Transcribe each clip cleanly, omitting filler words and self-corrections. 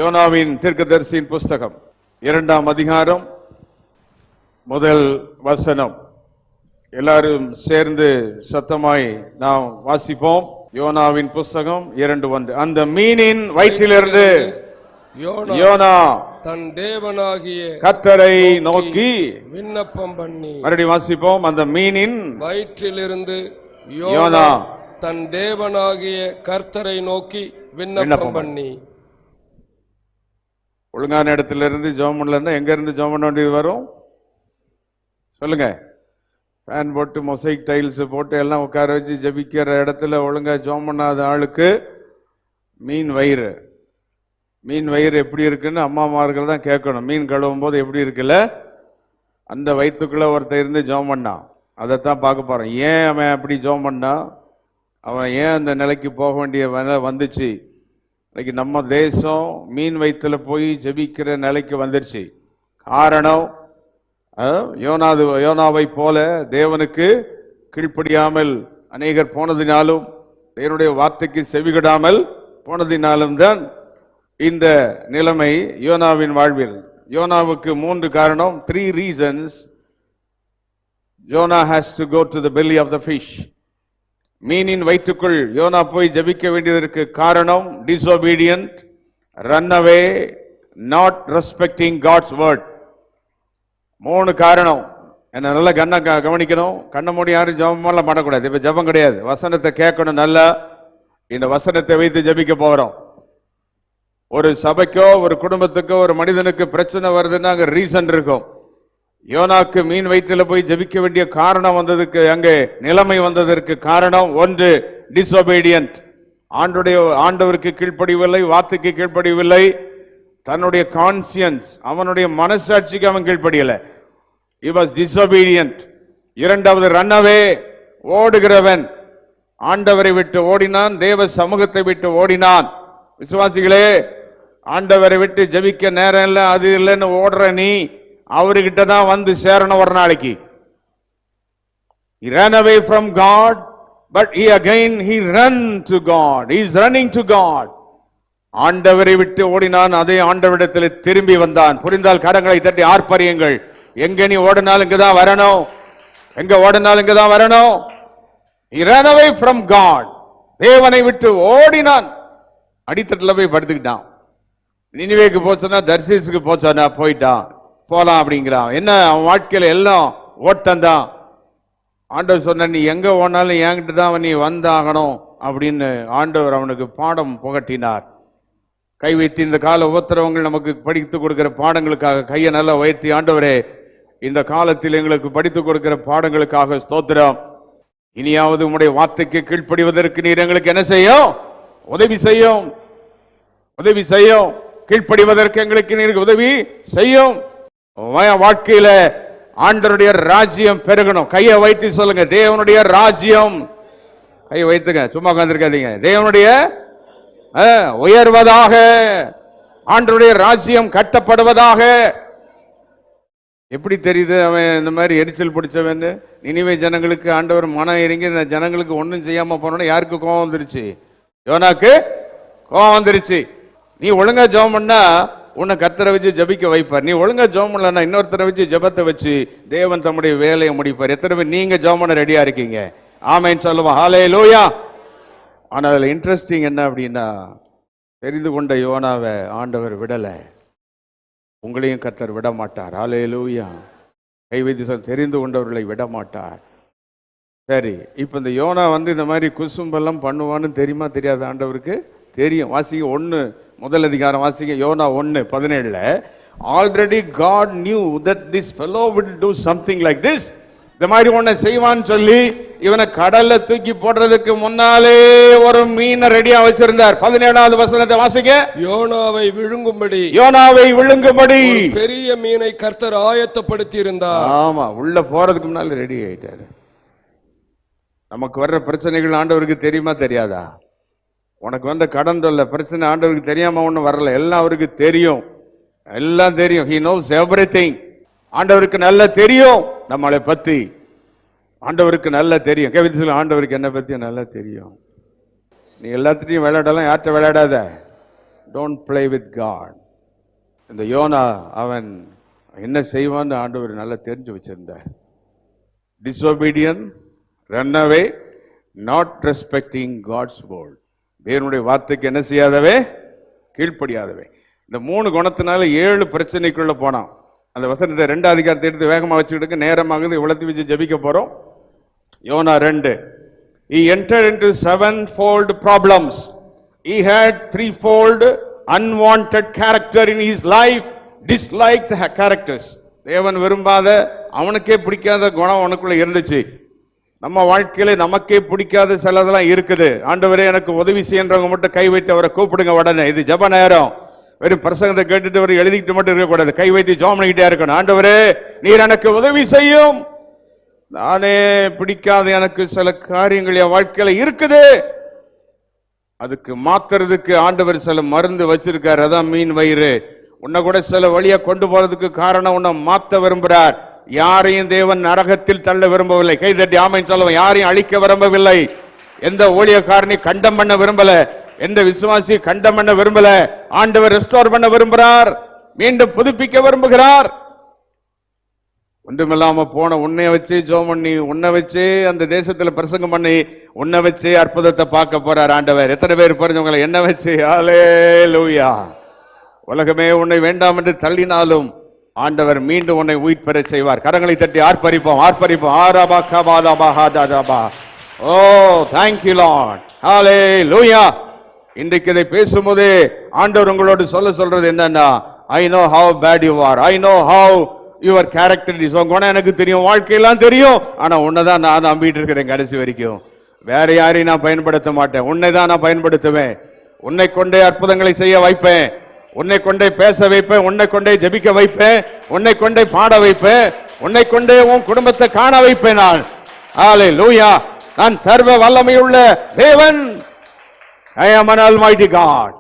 யோனாவின் தீர்க்கதரிசியின் புஸ்தகம் 2ஆம் அதிகாரம் முதல் வசனம். எல்லாரும் சேர்ந்து சத்தமாய் நாம் வாசிப்போம். யோனாவின் புஸ்தகம் 2:1. அந்த மீனின் வயிற்றிலிருந்து யோனா தன் தேவனாகிய கர்த்தரை நோக்கி விண்ணப்பம் பண்ணி. மறுபடியும் வாசிப்போம். அந்த மீனின் வயிற்றிலிருந்து யோனா தன் தேவனாகிய கர்த்தரை நோக்கி விண்ணப்பம் பண்ணி. ஒழுங்கான இடத்துல இருந்து ஜெபம் பண்ணலன்னா எங்க இருந்து ஜெபம் பண்ண வேண்டியது வரும் சொல்லுங்க? ஃபேன் போட்டு மொசைக் டைல்ஸ் போட்டு எல்லாம் உட்கார வச்சு ஜபிக்கிற இடத்துல ஒழுங்கா ஜெபம் பண்ணாத ஆளுக்கு மீன் வயிறு எப்படி இருக்குன்னு அம்மாமார்கள் தான் கேட்கணும். மீன் கழுவும் போது எப்படி இருக்குல்ல, அந்த வயிற்றுக்குள்ள ஒருத்தர் இருந்து ஜெபம் பண்ணான். அதைத்தான் பார்க்க போறோம். ஏன் அவன் அப்படி ஜெபம் பண்ணான், அவன் ஏன் அந்த நிலைக்கு போக வேண்டிய வந்துச்சு. இன்னைக்கு நம்ம தேசம் மீன் வயிற்றுல போய் ஜெபிக்கிற நிலைக்கு வந்துருச்சு. காரணம், யோனாவை போல தேவனுக்கு கீழ்ப்படியாமல் அநேகர் போனதினாலும் தேவனுடைய வார்த்தைக்கு செவிகடாமல் போனதினாலும் தான் இந்த நிலைமை யோனாவின் வாழ்வில். யோனாவுக்கு 3 காரணம், 3 reasons Jonah has to go to the belly of the fish. மீனின் வயிற்றுக்குள் யோனா போய் ஜபிக்க வேண்டியதற்கு காரணம், disobedient, run away, not respecting God's word. 3 காரணம். என்ன நல்லா கவனிக்கணும். கண்ண மூடி யாரும் ஜபமெல்லாம் பண்ணக்கூடாது. இப்ப ஜபம் கிடையாது, வசனத்தை கேட்கணும். நல்லா இந்த வசனத்தை வைத்து ஜபிக்க போகிறோம். ஒரு சபைக்கோ ஒரு குடும்பத்துக்கோ ஒரு மனிதனுக்கு பிரச்சனை வருதுன்னா அங்க ரீசன் இருக்கும். யோனாக்கு மீன் வயிற்றில் போய் ஜபிக்க வேண்டிய காரணம் வந்ததுக்கு, அங்கே நிலைமை வந்ததற்கு காரணம் 1, டிஸ்ஒபீடியன்ட். ஆண்டவருக்கு கீழ்ப்படியவில்லை, வார்த்தைக்கு கீழ்ப்படியவில்லை. தன்னுடைய கான்சியன்ஸ், அவனுடைய மனசாட்சிக்கு அவன் கீழ்ப்படியல. he was disobedient. 2வது, ரன்னவே, ஓடுகிறவன். ஆண்டவரை விட்டு ஓடினான், தேவ சமூகத்தை விட்டு ஓடினான். விசுவாசிகளே, ஆண்டவரை விட்டு ஜபிக்க நேரம் இல்லை, அது இல்லைன்னு ஓடுற நீ அவர்கிட்ட தான் வந்து சேரணும் ஒரு நாளைக்கு. He ran away from God, but he ran to God. He is running to God. ஆண்டவரை விட்டு ஓடினான், அதே ஆண்டவரிடத்தில் திரும்பி வந்தான். புரிந்தால் கரங்களை தட்டி ஆர்ப்பரியுங்கள். எங்க நீ ஓடினாலும் இங்கதான் வரணும், எங்க ஓடினாலும் இங்கதான் வரணும். He ran away from God. தேவனை விட்டு ஓடினான், அடித்தட்டுல போய் படுத்துக்கிட்டான். நினிவேக்கு போச்சனா, தர்சீசுக்கு போச்சானா, போயிட்டான், போலாம் அப்படிங்கிறான். என்ன, அவன் வாழ்க்கையில எல்லாம் ஓட்டம்தான். ஆண்டவர் சொன்ன, நீ எங்க ஓடினாலும் என்கிட்ட தான் நீ வந்தாகணும் அப்படின்னு ஆண்டவர் அவனுக்கு பாடம் புகட்டினார். கை வைத்து இந்த கால உபத்திரவங்கள் நமக்கு படித்து கொடுக்கிற பாடங்களுக்காக கையை நல்லா உயர்த்தி, ஆண்டவரே இந்த காலத்தில் எங்களுக்கு படித்து கொடுக்கிற பாடங்களுக்காக ஸ்தோத்திரம். இனியாவது உம்முடைய வார்த்தைக்கு கீழ்ப்படிவதற்கு நீர் எங்களுக்கு என்ன செய்யும்? உதவி செய்யும். கீழ்ப்படிவதற்கு எங்களுக்கு நீர் உதவி செய்யும். வாழ்க்கையில ஆண்டவருடைய ராஜ்யம் பெருகணும். கையை வைத்து சொல்லுங்க, தேவனுடைய ராஜ்யம். கையை வைத்துங்க, சும்மா உட்கார்ந்திருக்காதீங்க. தேவனுடைய உயர்வதாக, ஆண்டவருடைய ராஜ்யம் கட்டப்படுவதாக. எப்படி தெரியுது அவன் இந்த மாதிரி எரிச்சல் பிடிச்சவன்? நினிவே ஜனங்களுக்கு ஆண்டவர் மனம் இறங்கி இந்த ஜனங்களுக்கு ஒன்றும் செய்யாம போனோன்னா யாருக்கு கோபம் வந்துருச்சு? யோனாக்கு கோபம் வந்துருச்சு. நீ ஒழுங்கா ஜெபம் பண்ணா உன்னை கர்த்தரை வச்சு ஜபிக்க வைப்பார். நீ ஒழுங்கா ஜெபம் பண்ணலன்னா இன்னொருத்தரை வச்சு ஜபத்தை வச்சு தேவன் தம்முடைய வேலையை முடிப்பார். எத்தனை பேர் நீங்க ஜெபம் பண்ண ரெடியா இருக்கீங்க? ஆமென் சொல்லுவோம். ஹல்லேலூயா. ஆனா அதுல இன்ட்ரெஸ்டிங் என்ன அப்படின்னா, தெரிந்து கொண்ட யோனாவை ஆண்டவர் விடல, உங்களையும் கர்த்தர் விட மாட்டார். ஹல்லேலூயா. கை வைத்து தெரிந்து கொண்டவர்களை விட மாட்டார். சரி, இப்ப இந்த யோனா இந்த மாதிரி குசும்பெல்லாம் பண்ணுவான்னு தெரியுமா தெரியாது? ஆண்டவருக்கு தெரியும். வாசிங்க 1 முதல் அதிகாரம் வாசிங்க. யோனா 1:17. Already God knew that this fellow will do something like this. இந்த மாதிரி ஒன்ன செய்வான்னு சொல்லி இவனை கடல்ல தூக்கி போடுறதுக்கு முன்னாலே ஒரு மீனை ரெடியா வச்சிருந்தார். 17வது வசனத்தை வாசிங்க. யோனாவை விழுங்கும்படி பெரிய மீனை கர்த்தர் ஆயத்தப்படுத்தி இருந்தார். ஆமா, உள்ள போறதுக்கு முன்னால ரெடி ஆயிட்டாரு. நமக்கு வர்ற பிரச்சனைகள் ஆண்டவருக்கு தெரியுமா தெரியாதா? உனக்கு வந்த கடன் தொல்லை பிரச்சனை ஆண்டவருக்கு தெரியாம ஒண்ணு வரல, எல்லாம் அவருக்கு தெரியும். எல்லாம் தெரியும். He knows everything. ஆண்டவருக்கு நல்லா தெரியும் நம்மளை பத்தி. ஆண்டவருக்கு நல்லா தெரியும். கேவித்து ஆண்டவருக்கு என்ன பத்தி நல்லா தெரியும். நீ எல்லாத்தையும் விளையாடலாம், யார்கிட்ட விளையாடாத. Don't play with God. இந்த யோனா அவன் என்ன செய்வான்னு ஆண்டவர் நல்லா தெரிஞ்சு வச்சிருந்தார். Disobedient, run away, not respecting God's word. தேவனுடைய வார்த்தைக்கு என்ன செய்யாதவே, கீழ்ப்படியாதவே. இந்த 3 குணத்தினால 7 பிரச்சனைக்குள்ள போனான். அந்த வசனத்தை 2 அதிகாரத்தை எடுத்து வேகமா வச்சுக்கிட்டு நேரமாகுது, இவ்வளவு வச்சு ஜெபிக்க போறோம். YONO 2. He entered into 7-fold problems. He had 3-fold unwanted character in his life, disliked characters. தேவன் விரும்பாத, அவனுக்கே பிடிக்காத குணம் அவனுக்குள்ள இருந்துச்சு. நம்ம வாழ்க்கையில நமக்கே பிடிக்காத சிலதெல்லாம் இருக்குது. ஆண்டவரே எனக்கு உதவி செய்யறவங்க மட்டும் கை வைத்து அவரை கூப்பிடுங்க உடனே. இது ஜெப நேரம். வெறும் பிரசங்கத்தை கேட்டுட்டு அவர் எழுதிக்கிட்டு மட்டும் இருக்கக்கூடாது. கை வைத்து ஜெபம் பண்ணிக்கிட்டே இருக்கணும். ஆண்டவரே நீர் எனக்கு உதவி செய்யும். நானே பிடிக்காத எனக்கு சில காரியங்கள் என் வாழ்க்கையில இருக்குது. அதுக்கு மாத்துறதுக்கு ஆண்டவர் சில மருந்து வச்சிருக்காரு. அதான் மீன் வயிறு. உன்னை கூட சில வழியா கொண்டு போறதுக்கு காரணம் உன்னை மாத்த விரும்புறார். யாரையும் தேவன் நரகத்தில் தள்ள விரும்பவில்லை. கைதட்டி ஆமென் சொல்லுவோம். யாரையும் அழிக்க விரும்பவில்லை. எந்த ஊழியக்காரனை கண்டம் பண்ண விரும்பல, எந்த விசுவாசியை கண்டம் பண்ண விரும்பல. ஆண்டவர் ரெஸ்டோர் பண்ண விரும்புகிறார், மீண்டும் புதுப்பிக்க விரும்புகிறார். ஒன்றுமில்லாம போன உன்னை வச்சு ஜெபம் பண்ணி, உன்னை வச்சு அந்த தேசத்துல பிரசங்கம் பண்ணி, உன்னை வச்சு அற்புதத்தை பார்க்க போறார் ஆண்டவர். எத்தனை பேர் புரிஞ்சவங்களை என்ன வச்சு? ஹல்லேலூயா. உலகமே உன்னை வேண்டாம் என்று தள்ளினாலும் ஆண்டவர் மீண்டும் உன்னை உயிர் பெற செய்வார். கரங்களை தட்டி ஆர்ப்பரிப்போம், ஆர்ப்பரிப்போம். ஓ thank you Lord. ஹல்லேலூயா. இன்றைக்கு இதை பேசும்போது ஆண்டவர் உங்களோடு சொல்றது என்னன்னா, I know how bad you are, I know how your character is. உங்க குணம் எனக்கு தெரியும், வாழ்க்கையெல்லாம் தெரியும். ஆனா உன்னைதான் நான் நம்பிட்டு இருக்கிறேன் கடைசி வரைக்கும். வேற யாரையும் நான் பயன்படுத்த மாட்டேன், உன்னை தான் நான் பயன்படுத்துவேன். உன்னை கொண்டே அற்புதங்களை செய்ய வைப்பேன், உன்னை கொண்டே பேச வைப்பேன், உன்னை கொண்டே ஜெபிக்க வைப்பேன், உன்னை கொண்டே பாட வைப்பேன், உன்னை கொண்டே உன் குடும்பத்தை காண வைப்பேன். நான் ஹல்லேலூயா. நான் சர்வ வல்லமையுள்ள தேவன். I am an almighty God.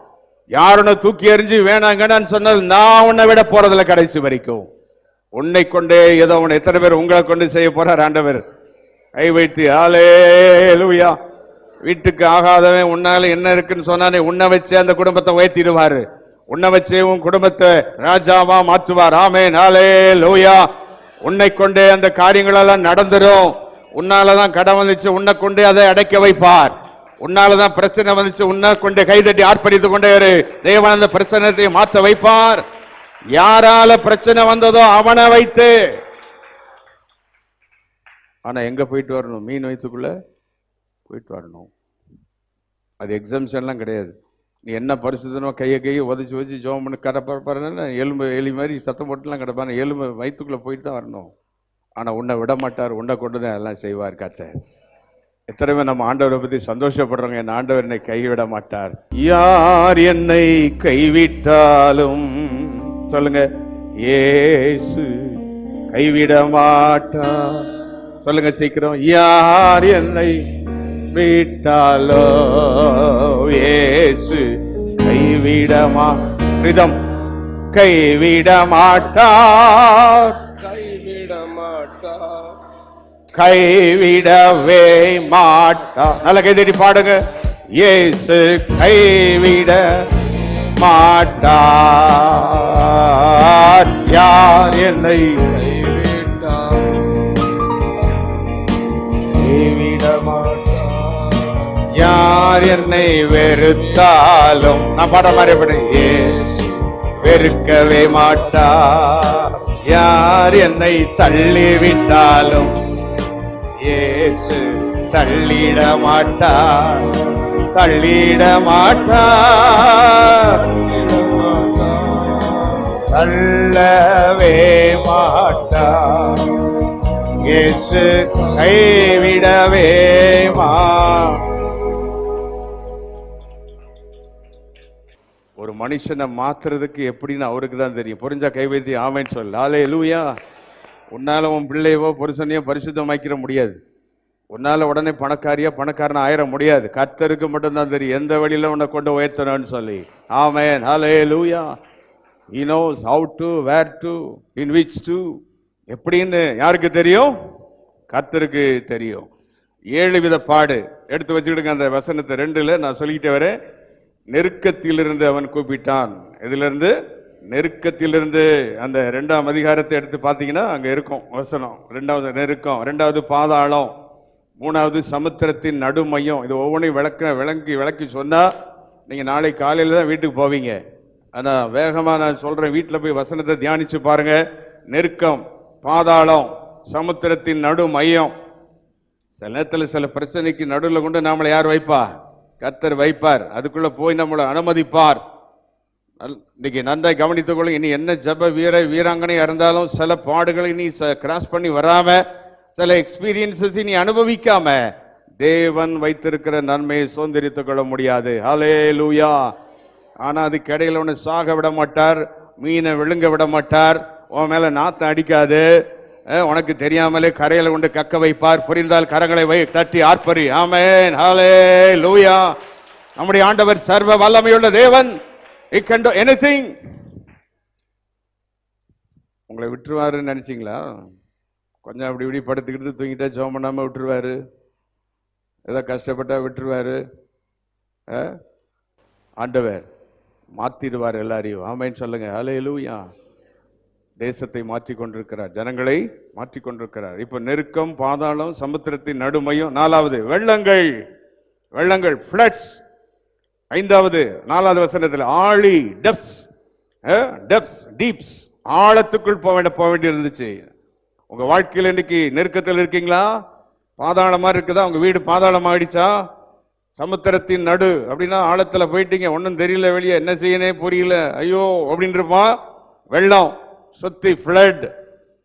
யாருன்னு தூக்கி எறிஞ்சு வேணாங்கன்னு சொன்னால் நான் உன்னை விட போறதில்ல கடைசி வரைக்கும். உன்னை கொண்டே ஏதோ உன்னை எத்தனை பேர் உங்களை கொண்டு செய்ய போறார் ஆண்டவர்? கை வைத்து ஹல்லேலூயா. வீட்டுக்கு ஆகாதவன் உன்னால என்ன இருக்குன்னு சொன்னானே, உன்னை வச்சு அந்த குடும்பத்தை உயர்த்திடுவாரு. உன்னை வச்சு உன் குடும்பத்தை ராஜாவா மாற்றுவார். ஆமென் ஹல்லேலூயா. உன்னை கொண்டே அந்த காரியங்கள் எல்லாம் நடந்துரும். உன்னாலதான் கடன் வந்துச்சு, உன்னை கொண்டே அதை அடைக்க வைப்பார். உன்னாலதான் பிரச்சனை வந்துச்சு, உன்னை கொண்டே கைதட்டி ஆர்ப்பரித்து கொண்டே தேவன் அந்த பிரச்சனையை மாற்ற வைப்பார். யாரால பிரச்சனை வந்ததோ அவனை வைத்து. ஆனா எங்க போயிட்டு வரணும்? மீன் வயிற்றுக்குள்ள போயிட்டு வரணும். அது எக்ஸம்ஷன்லாம் கிடையாது. நீ என்ன பரிசுத்தனோ கையை உதச்சி வச்சு ஜோம் பண்ணி கடப்பாருன்னு எலும்பு எலி மாதிரி சத்தம் போட்டுலாம் கிடப்பான, எலும்பு வயிற்றுக்குள்ள போயிட்டு தான் வரணும். ஆனா உன்னை விட மாட்டார், உன்னை கொண்டுதான் எல்லாம் செய்வார் கர்த்தர். எத்தனை பேர் நம்ம ஆண்டவரை பத்தி சந்தோஷப்படுறோங்க? என் ஆண்டவர் என்னை கைவிட மாட்டார். யார் என்னை கைவிட்டாலும் சொல்லுங்க, இயேசு கைவிட மாட்டார். சொல்லுங்க சீக்கிரம். யார் என்னை விட்டாலோ இயேசு கைவிட மாட்டார். கைவிட மாட்டார், கைவிட மாட்டார், கைவிடவே மாட்டார். நல்ல கைதட்டி பாடுங்க. இயேசு கைவிட மாட்டார். யார் என்னை கைவிட்டார், கைவிட மாட்டார். யார் என்னை வெறுத்தாலும், நான் பாட மாதிரி இயேசு வெறுக்கவே மாட்டார். யார் என்னை தள்ளிவிட்டாலும் இயேசு தள்ளிட மாட்டார், தள்ளிட மாட்டார், தள்ளவே மாட்டார். இயேசு கைவிடவே மாட்டார். ஒரு மனுஷனை மாத்துறதுக்கு எப்படின்னு அவருக்கு தான் தெரியும். புரிஞ்சா கை வைத்து ஆமென் சொல்லு. ஹல்லேலூயா. உன்னால உன் பிள்ளையவோ புருஷனையோ பரிசுத்தமாக்கிற முடியாது. உன்னால உடனே பணக்காரன் ஆயிர முடியாது. கர்த்தருக்கு மட்டும்தான் தெரியும் எந்த வழியில உன்னை கொண்டு உயர்த்தணும்னு சொல்லி. ஆமென் ஹல்லேலூயா. He knows how to, where to, in which to. எப்படின்னு யாருக்கு தெரியும்? கர்த்தருக்கு தெரியும். 7 வித பாடு எடுத்து வச்சுக்கிடுங்க. அந்த வசனத்தை 2ல நான் சொல்லிக்கிட்டே வரேன். நெருக்கத்திலிருந்து அவன் கூப்பிட்டான். இதிலிருந்து நெருக்கத்திலிருந்து. அந்த 2ஆம் அதிகாரத்தை எடுத்து பார்த்தீங்கன்னா அங்க இருக்கும் வசனம். 2வது நெருக்கம், 2வது பாதாளம், 3வது சமுத்திரத்தின் நடுமையம். இது ஒவ்வொன்றையும் விளக்கி சொன்னா நீங்க நாளை காலையில தான் வீட்டுக்கு போவீங்க. ஆனா வேகமா நான் சொல்றேன், வீட்டில் போய் வசனத்தை தியானிச்சு பாருங்க. நெருக்கம், பாதாளம், சமுத்திரத்தின் நடு மையம். சில நேரத்தில் சில பிரச்சனைக்கு நடுவில் கொண்டு நம்மளை யார் வைப்பார்? கர்த்தர் வைப்பார். அதுக்குள்ள போய் நம்மளை அனுமதிப்பார். இன்னைக்கு நன்றாய் கவனித்துக் கொள்ளுங்க. இனி என்ன ஜப வீராங்கனையா இருந்தாலும் சில பாடுகளை இனி கிராஸ் பண்ணி வராம, சில எக்ஸ்பீரியன்சஸ் இனி அனுபவிக்காம தேவன் வைத்திருக்கிற நன்மையை சுதந்திரித்துக் கொள்ள முடியாது. ஹல்லேலூயா. ஆனா அதுக்கு இடையில ஒன்று சாக விட மாட்டார், மீனை விழுங்க விட மாட்டார், உன் மேல நாத்தம் அடிக்காது, உனக்கு தெரியாமலே கரையில கொண்டு கக்க வைப்பார். புரிந்தால் கரங்களை தட்டி ஆர்ப்பரி. ஆமென், ஹல்லேலூயா. நம்முடைய ஆண்டவர் சர்வ வல்லமையுள்ள தேவன். He can do anything. உங்களை விட்டுருவாருன்னு நினைச்சீங்களா? கொஞ்சம் அப்படி இப்படி படுத்துக்கிட்டு தூங்கிட்டா ஜெபம் பண்ணாம விட்டுருவாரு? ஏதோ கஷ்டப்பட்டா விட்டுருவாரு? ஆண்டவர் மாத்திடுவார் எல்லாரையும். ஆமென் சொல்லுங்க. ஹல்லேலூயா. தேசத்தை மாற்றி கொண்டிருக்கிறார், ஜனங்களை மாற்றி கொண்டிருக்கிறார். இப்ப நெருக்கம், பாதாளம், சமுத்திரத்தின் நடுமையும். 4வது வெள்ளங்கள், ஃப்ளட்ஸ். 5வது 4வது வசனத்தில் ஆழி, டெப்ஸ், டீப்ஸ், ஆழத்துக்குள் போக வேண்டி இருந்துச்சு. உங்க வாழ்க்கையில் இன்னைக்கு நெருக்கத்தில் இருக்கீங்களா? பாதாளமா இருக்குதா? உங்க வீடு பாதாளமா ஆயிடுச்சா? சமுத்திரத்தின் நடு அப்படின்னா ஆழத்துல போயிட்டீங்க, ஒன்னும் தெரியல, வெளியே என்ன செய்யனே புரியல, ஐயோ அப்படின்றப்பா. வெள்ளம் சுத்தி ஃப்ளட்,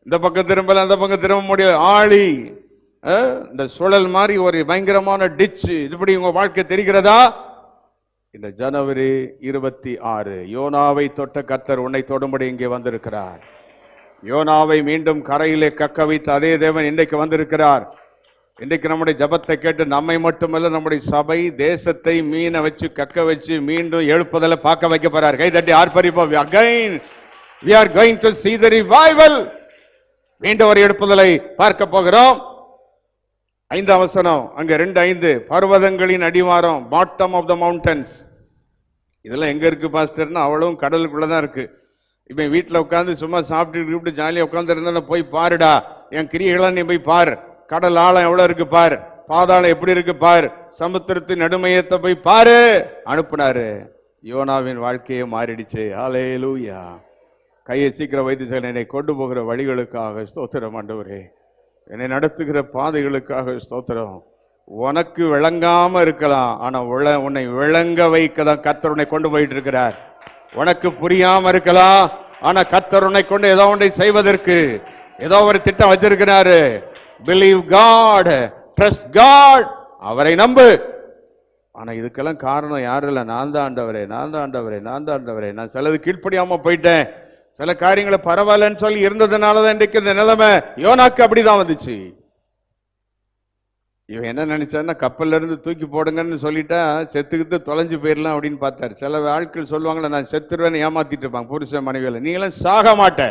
இந்த பக்கம் திரும்பல அந்த பக்கம் திரும்ப முடியல. ஆழி, இந்த சுழல் மாதிரி ஒரு பயங்கரமான டிச். இப்படி உங்க வாழ்க்கை தெரிகிறதா? இந்த ஜனவரி 26 யோனாவை தொட்ட கர்த்தர் உன்னை தொடும்படி இங்கே வந்திருக்கிறார். யோனாவை மீண்டும் கரையிலே கக்க வைத்த அதே தேவன் இன்றைக்கு வந்திருக்கிறார். இன்றைக்கு நம்முடைய ஜபத்தை கேட்டு நம்மை மட்டுமல்ல, நம்முடைய சபை தேசத்தை மீனை வச்சு கக்க வச்சு மீண்டும் எழுப்புதலை பார்க்க வைக்க போறார். கை தட்டி ஆர்ப்பரிப்போம். Again we are going to see the revival. மீண்டும் ஒரு எழுப்புதலை பார்க்க போகிறோம். 5ஆம் வசனம் அங்க 2:5 பர்வதங்களின் அடிவாரம், பாட்டம் ஆஃப் த மவுண்டன்ஸ். இதெல்லாம் எங்க இருக்கு பாஸ்டர்னா அவ்வளவும் கடலுக்குள்ளதான் இருக்கு. இப்ப வீட்டுல உட்காந்து சும்மா சாப்பிட்டு ஜாலியா உட்கார்ந்து இருந்தா போய் பாருடா, என் கிரியைகளாம் நீ போய் பார். கடல் ஆழம் எவ்வளவு இருக்கு பார், பாதாளம் எப்படி இருக்கு பார், சமுத்திரத்தின் நடுமையத்தை போய் பாரு. அனுப்புனாரு. யோனாவின் வாழ்க்கையே மாறிடுச்சு. ஹல்லேலூயா. கையை சீக்கிரம் வைத்து செல்ல. என்னை கொண்டு போகிற வழிகளுக்காக ஸ்தோத்திரம் ஆண்டவரே, என்னை நடத்துகிற பாதைகளுக்காக ஸ்தோத்திரம். உனக்கு விளங்காம இருக்கலாம், ஆனா உன்னை விளங்க வைக்க தான் கர்த்தர் உன்னை கொண்டு போயிட்டு இருக்கிறார். உனக்கு புரியாம இருக்கலாம், ஆனா கர்த்தர் உன்னை கொண்டு ஏதோ ஒன்றை செய்வதற்கு ஏதோ ஒரு திட்டம் வச்சிருக்கிறாரு. Believe God, trust God. அவரை நம்பு. ஆனா இதுக்கெல்லாம் காரணம் யாரும் இல்ல, நான் தான் ஆண்டவரே. நான் சிலது கீழ்ப்படியாம போயிட்டேன், சில காரியங்களை பரவாயில்லன்னு சொல்லி இருந்ததுனாலதான் இன்றைக்கு இந்த நிலைமை. யோனாக்கு அப்படிதான் வந்துச்சு. இவன் என்ன நினைச்சான்னா, கப்பல்ல இருந்து தூக்கி போடுங்கன்னு சொல்லிட்டா செத்துக்கிட்டு தொலைஞ்சு போயிடலாம் அப்படின்னு பார்த்தாரு. சில ஆட்கள் சொல்லுவாங்களே, நான் செத்துருவேன்னு ஏமாத்திட்டு இருப்பாங்க புருஷன் மனைவியில. நீங்களாம் சாக மாட்ட,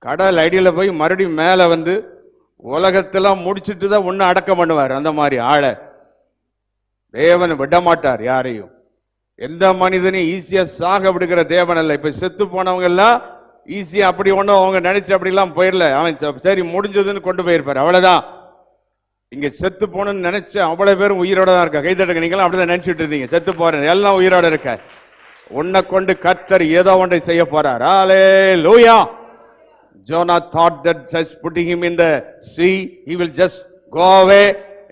கடல் அடியில போய் மறுபடியும் மேல வந்து உலகத்தெல்லாம் முடிச்சுட்டு தான் ஒன்னு அடக்கம் பண்ணுவார். அந்த மாதிரி ஆளை தேவன் விட மாட்டார் யாரையும். எந்த மனிதனையும் ஈஸியா சாக விடுகிற தேவன் அல்ல. இப்ப செத்து போனவங்க எல்லாம் ஈஸியா அப்படி ஒன்றும் அவங்க நினைச்சு அப்படி எல்லாம் போயிடல. அவன் சரி முடிஞ்சதுன்னு கொண்டு போயிருப்பாரு, அவ்வளவுதான். இங்க செத்து போனன்னு நினைச்ச அவ்வளவு பேரும் உயிரோட தான் இருக்கா. கைதட்டுங்க. நீங்களும் அப்படிதான் நினைச்சிட்டு இருந்தீங்க, செத்து போறேன், எல்லாம் உயிரோட இருக்க. உன்னை கொண்டு கர்த்தர் ஏதோ ஒன்றை செய்ய போறார். ஹல்லேலூயா. Jonah thought that just putting him in the sea, he will just go away,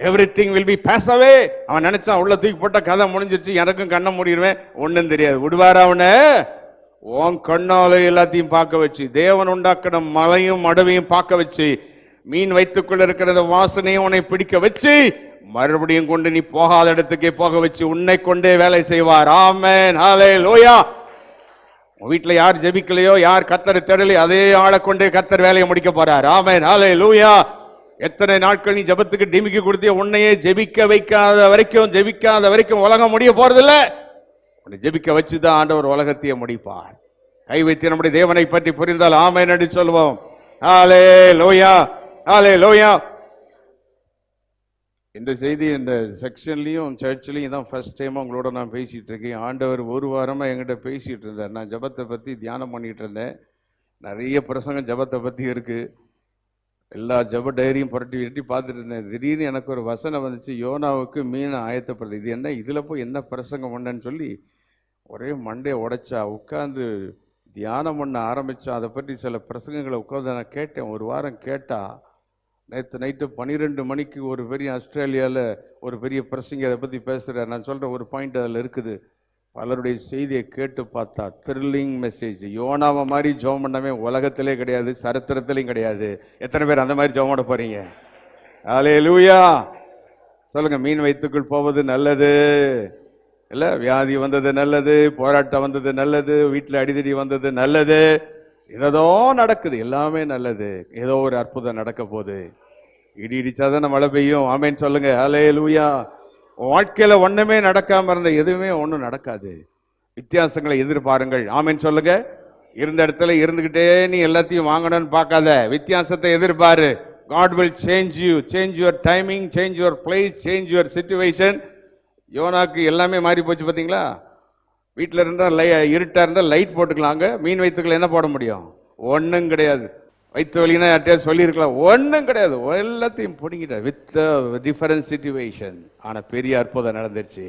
everything will be pass away. அவன் நினைச்சான் உள்ள தூக்கி போட்ட கதை முடிஞ்சிருச்சு, எனக்கும் கண்ணை மூடிடுவேன், ஒண்ணும் தெரியாது. விடுவார அவனை? உன் கண்ணால எல்லாத்தையும் பார்க்க வச்சு, தேவன் உண்டாக்கின மலையும் மடுவையும் பார்க்க வச்சு, மீன் வைத்துக்குள்ள இருக்கிற வாசனையும் உன்னை பிடிக்க வச்சு, மறுபடியும் கொண்டு நீ போகாத இடத்துக்கே போக வச்சு உன்னை கொண்டே வேலை செய்வார். ஆமென், ஹல்லேலூயா. வீட்டுல யார் ஜெபிக்கலையோ, யார் கர்த்தரை தேடலையோ, அதே ஆளை கொண்டே கர்த்தர் வேலையை முடிக்க போறார். ஆமென், ஹல்லேலூயா. எத்தனை நாட்கள் நீ ஜெபத்துக்கு டிமிக்கி கொடுத்திய, உன்னையே ஜெபிக்க வைக்காத வரைக்கும் உலகம் முடிய போறதில்ல. உன்னை ஜெபிக்க வச்சுதான் ஆண்டவர் உலகத்தையே முடிப்பார். கை வைத்து நம்முடைய தேவனை பற்றி புரிந்தால் ஆமென் என்று சொல்வோம். ஹல்லேலூயா, ஹல்லேலூயா. இந்த செய்தி இந்த செக்ஷன்லையும் சர்ச்லையும் தான் ஃபர்ஸ்ட் டைம் உங்களோட நான் பேசிகிட்டு இருக்கேன். ஆண்டவர் ஒரு வாரமாக என்கிட்ட பேசிகிட்டு இருந்தார். நான் ஜபத்தை பற்றி தியானம் பண்ணிகிட்டு இருந்தேன். நிறைய பிரசங்கம் ஜபத்தை பற்றி இருக்குது. எல்லா ஜப டைரியும் புரட்டி பார்த்துட்டு இருந்தேன். திடீர்னு எனக்கு ஒரு வசனம் வந்துச்சு, யோனாவுக்கு மீன் ஆயத்தப்படுது. இது என்ன, இதில் போய் என்ன பிரசங்கம் பண்ணேன்னு சொல்லி ஒரே மண்டையை உடைச்சா. உட்காந்து தியானம் பண்ண ஆரம்பித்தா. அதை பற்றி சில பிரசங்கங்களை உட்காந்து நான் கேட்டேன். ஒரு வாரம் கேட்டா. நேற்று நைட்டு 12 மணிக்கு ஒரு பெரிய ஆஸ்திரேலியாவில் ஒரு பெரிய பிரசங்க அதை பற்றி பேசுகிறார். நான் சொல்கிற ஒரு பாயிண்ட் அதில் இருக்குது. பலருடைய செய்தியை கேட்டு பார்த்தா த்ரில்லிங் மெசேஜ். யோனாவை மாதிரி ஜெபம் பண்ணவே உலகத்திலே கிடையாது, சரித்திரத்திலையும் கிடையாது. எத்தனை பேர் அந்த மாதிரி ஜெபம் பண்ண போறீங்க? அல்லேலூயா சொல்லுங்க. மீன் வயிற்றுக்குள் போவது நல்லது இல்லை? வியாதி வந்தது நல்லது, போராட்டம் வந்தது நல்லது, வீட்டில் அடிதடி வந்தது நல்லது, ஏதோ நடக்குது, எல்லாமே நல்லது. ஏதோ ஒரு அற்புதம் நடக்க போகுது. இடி இடிச்சாதான் மழை பெய்யும். ஆமேன்னு சொல்லுங்க. அல்லேலூயா. வாழ்க்கையில ஒண்ணுமே நடக்காம இருந்த எதுவுமே ஒன்றும் நடக்காது. வித்தியாசங்களை எதிர்பாருங்கள். ஆமேன்னு சொல்லுங்க. இருந்த இடத்துல இருந்துகிட்டே நீ எல்லாத்தையும் வாங்கணும்னு பார்க்காத, வித்தியாசத்தை எதிர்பாரு. God will change you, change your timing, change your place, change your situation. யோனாக்கு எல்லாமே மாறி போச்சு பார்த்தீங்களா? வீட்டில் இருந்தால் இருட்டாக இருந்தால் லைட் போட்டுக்கலாங்க. மீன் வயிற்றுக்குள்ள என்ன போட முடியும்? ஒன்றும் கிடையாது. வயிற்று வலினா யார்ட்டையாவது சொல்லியிருக்கலாம், ஒன்றும் கிடையாது. எல்லாத்தையும் பிடிங்கிட்ட வித் டிஃபரன்ட் சிச்சுவேஷன். ஆனால் பெரிய அற்புதம் நடந்துருச்சு.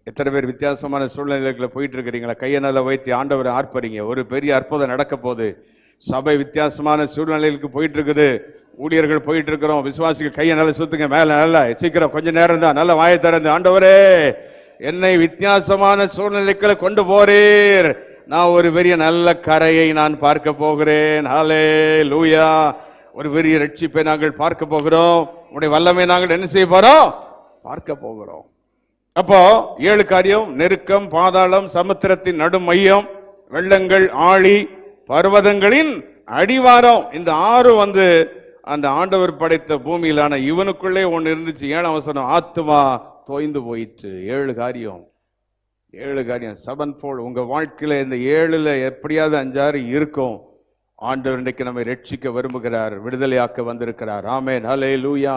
எத்தனை பேர் வித்தியாசமான சூழ்நிலைகளை போயிட்டு இருக்கிறீங்களா? கையை நல்லா வைத்து ஆண்டவரை ஆர்ப்பரிங்க. ஒரு பெரிய அற்புதம் நடக்க போகுது. சபை வித்தியாசமான சூழ்நிலைகளுக்கு போயிட்டு இருக்குது. ஊழியர்கள் போயிட்டு இருக்கிறோம். விசுவாசிகள் கையை நல்லா சுத்துங்க மேல. நல்லா சீக்கிரம், கொஞ்சம் நேரம் தான். நல்லா வாயை திறந்து, ஆண்டவரே என்னை வித்தியாசமான சூழ்நிலைகளை கொண்டு போறீர். நான் ஒரு பெரிய நல்ல கரையை நான் பார்க்க போகிறேன். ஹல்லேலூயா. ஒரு பெரிய ரட்சிப்பை நாங்கள் பார்க்க போகிறோம். உடைய வல்லமை நாங்கள் என்ன செய்ய போறோம்? பார்க்க போகிறோம். அப்போ 7 காரியம்: நெருக்கம், பாதாளம், சமுத்திரத்தின் நடு மையம், வெள்ளங்கள், ஆழி, பர்வதங்களின் அடிவாரம். இந்த 6 அந்த ஆண்டவர் படைத்த பூமியிலான இவனுக்குள்ளே ஒன்று இருந்துச்சு. 7ஆம் வசனம், ஆத்துமா தோய்ந்து போயிற்று. 7 காரியம். 7 காரியம், 7-fold. உங்க வாழ்க்கையில இந்த 7ல் எப்படியாவது 5-6 இருக்கும். ஆண்டவர் இன்றைக்கு நம்மை ரட்சிக்க விரும்புகிறார், விடுதலையாக்க வந்திருக்கிறார். ஆமென், ஹல்லேலூயா.